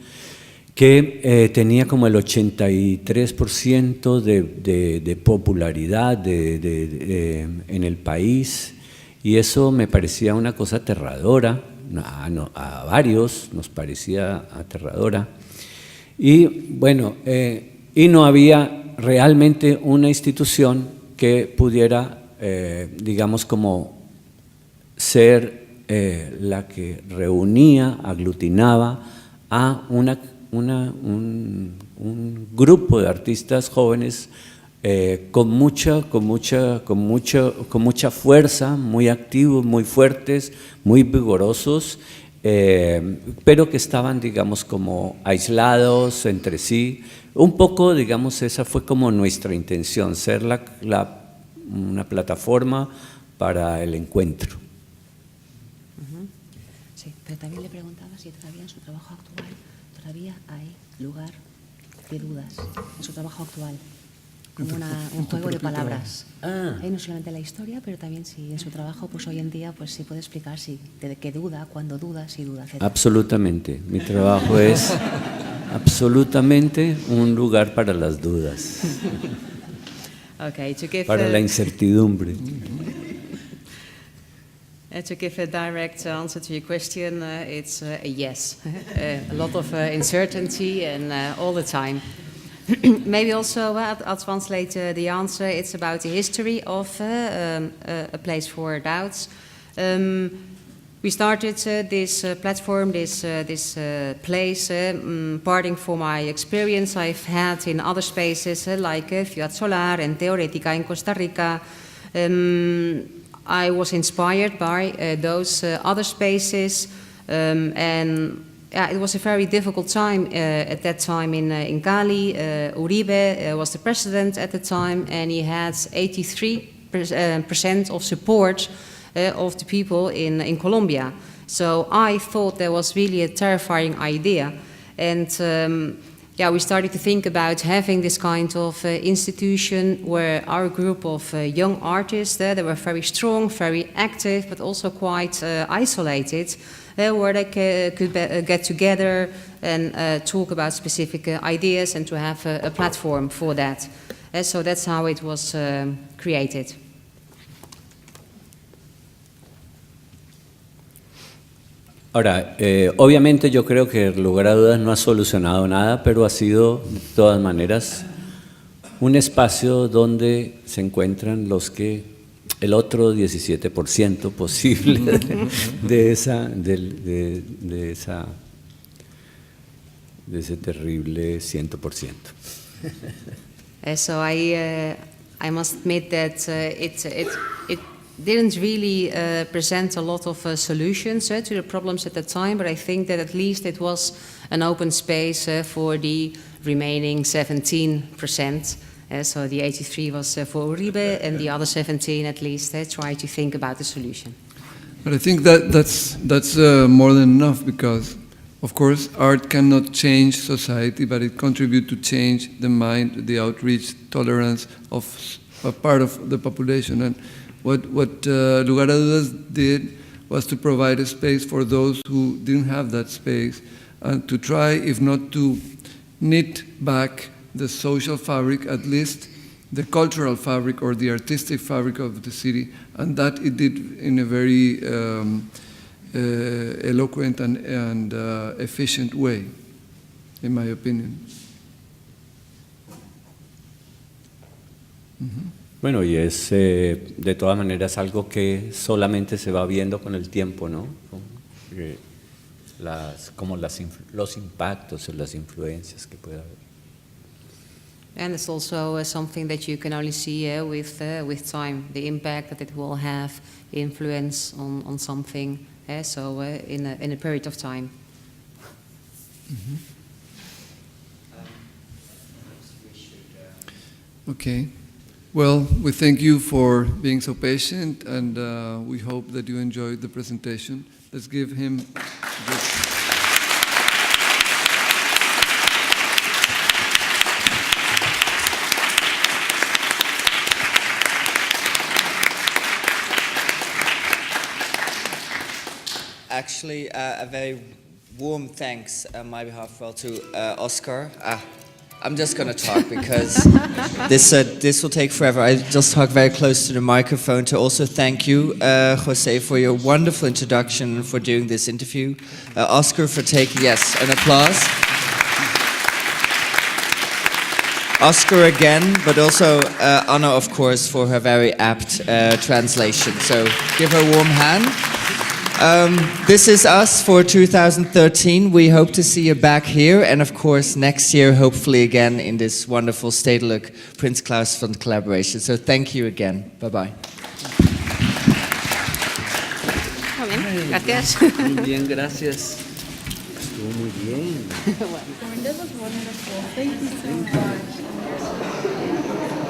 que tenía como el 83% de popularidad en el país, y eso me parecía una cosa aterradora, a varios nos parecía aterradora. Y bueno, y no había realmente una institución que pudiera, digamos, como ser la que reunía, aglutinaba a un grupo de artistas jóvenes con mucha fuerza, muy activos, muy fuertes, muy vigorosos, pero que estaban, digamos, como aislados entre sí. Un poco, digamos, esa fue como nuestra intención, ser una plataforma para el encuentro. Sí, pero también le preguntaba si todavía en su trabajo actual todavía hay lugar de dudas en su trabajo actual, como un juego de palabras. No solamente la historia, pero también si en su trabajo, pues hoy en día, pues sí puede explicar si de qué duda, cuándo duda, si duda, etc. Absolutamente. Mi trabajo es absolutamente un lugar para las dudas, Okay, to give para la incertidumbre. To give a direct answer to your question, it's a yes. A lot of uncertainty and all the time. Maybe also, I'll translate the answer. It's about the history of a place for doubts. We started this platform, this place, parting from my experience I've had in other spaces like Ciudad Solar and Teoretica in Costa Rica. I was inspired by those other spaces, and it was a very difficult time at that time in Cali. Uribe was the president at the time, and he had 83% of support of the people in Colombia. So I thought that was really a terrifying idea, and we started to think about having this kind of institution where our group of young artists, they were very strong, very active, but also quite isolated, where they could get together and talk about specific ideas and to have a platform for that. So that's how it was created. Ahora, obviamente yo creo que el lugar a dudas no ha solucionado nada, pero ha sido de todas maneras un espacio donde se encuentran los que el otro 17% posible de ese terrible 100%. So I must admit that it didn't really present a lot of solutions to the problems at the time, but I think that at least it was an open space for the remaining 17%. So the 83 was for Uribe, and the other 17 at least tried to think about the solution. But I think that's more than enough, because, of course, art cannot change society, but it contributes to change the mind, the outreach, tolerance of a part of the population. And what Lugar a Dudas did was to provide a space for those who didn't have that space, and to try, if not to knit back the social fabric, at least the cultural fabric or the artistic fabric of the city, and that it did in a very eloquent and efficient way, in my opinion. Mm-hmm. Bueno, y es de todas maneras algo que solamente se va viendo con el tiempo, ¿no? Los impactos o las influencias que puede haber. And it's also something that you can only see with time, the impact that it will have, influence on something. So in a period of time. Mm-hmm. Okay. Well, we thank you for being so patient, and we hope that you enjoyed the presentation. Let's give him Actually, a very warm thanks on my behalf to Oscar. I'm just going to talk because this will take forever. I just talk very close to the microphone to also thank you, José, for your wonderful introduction and for doing this interview. Oscar for taking, yes, an applause. Oscar again, but also Anna, of course, for her very apt translation. So give her a warm hand. This is us for 2013. We hope to see you back here, and of course next year, hopefully again in this wonderful Stedelijk Prins Claus Fund collaboration. So thank you again. Bye-bye. Gracias. Muy bien, gracias. Estuvo muy bien. That was wonderful. Thank you so much.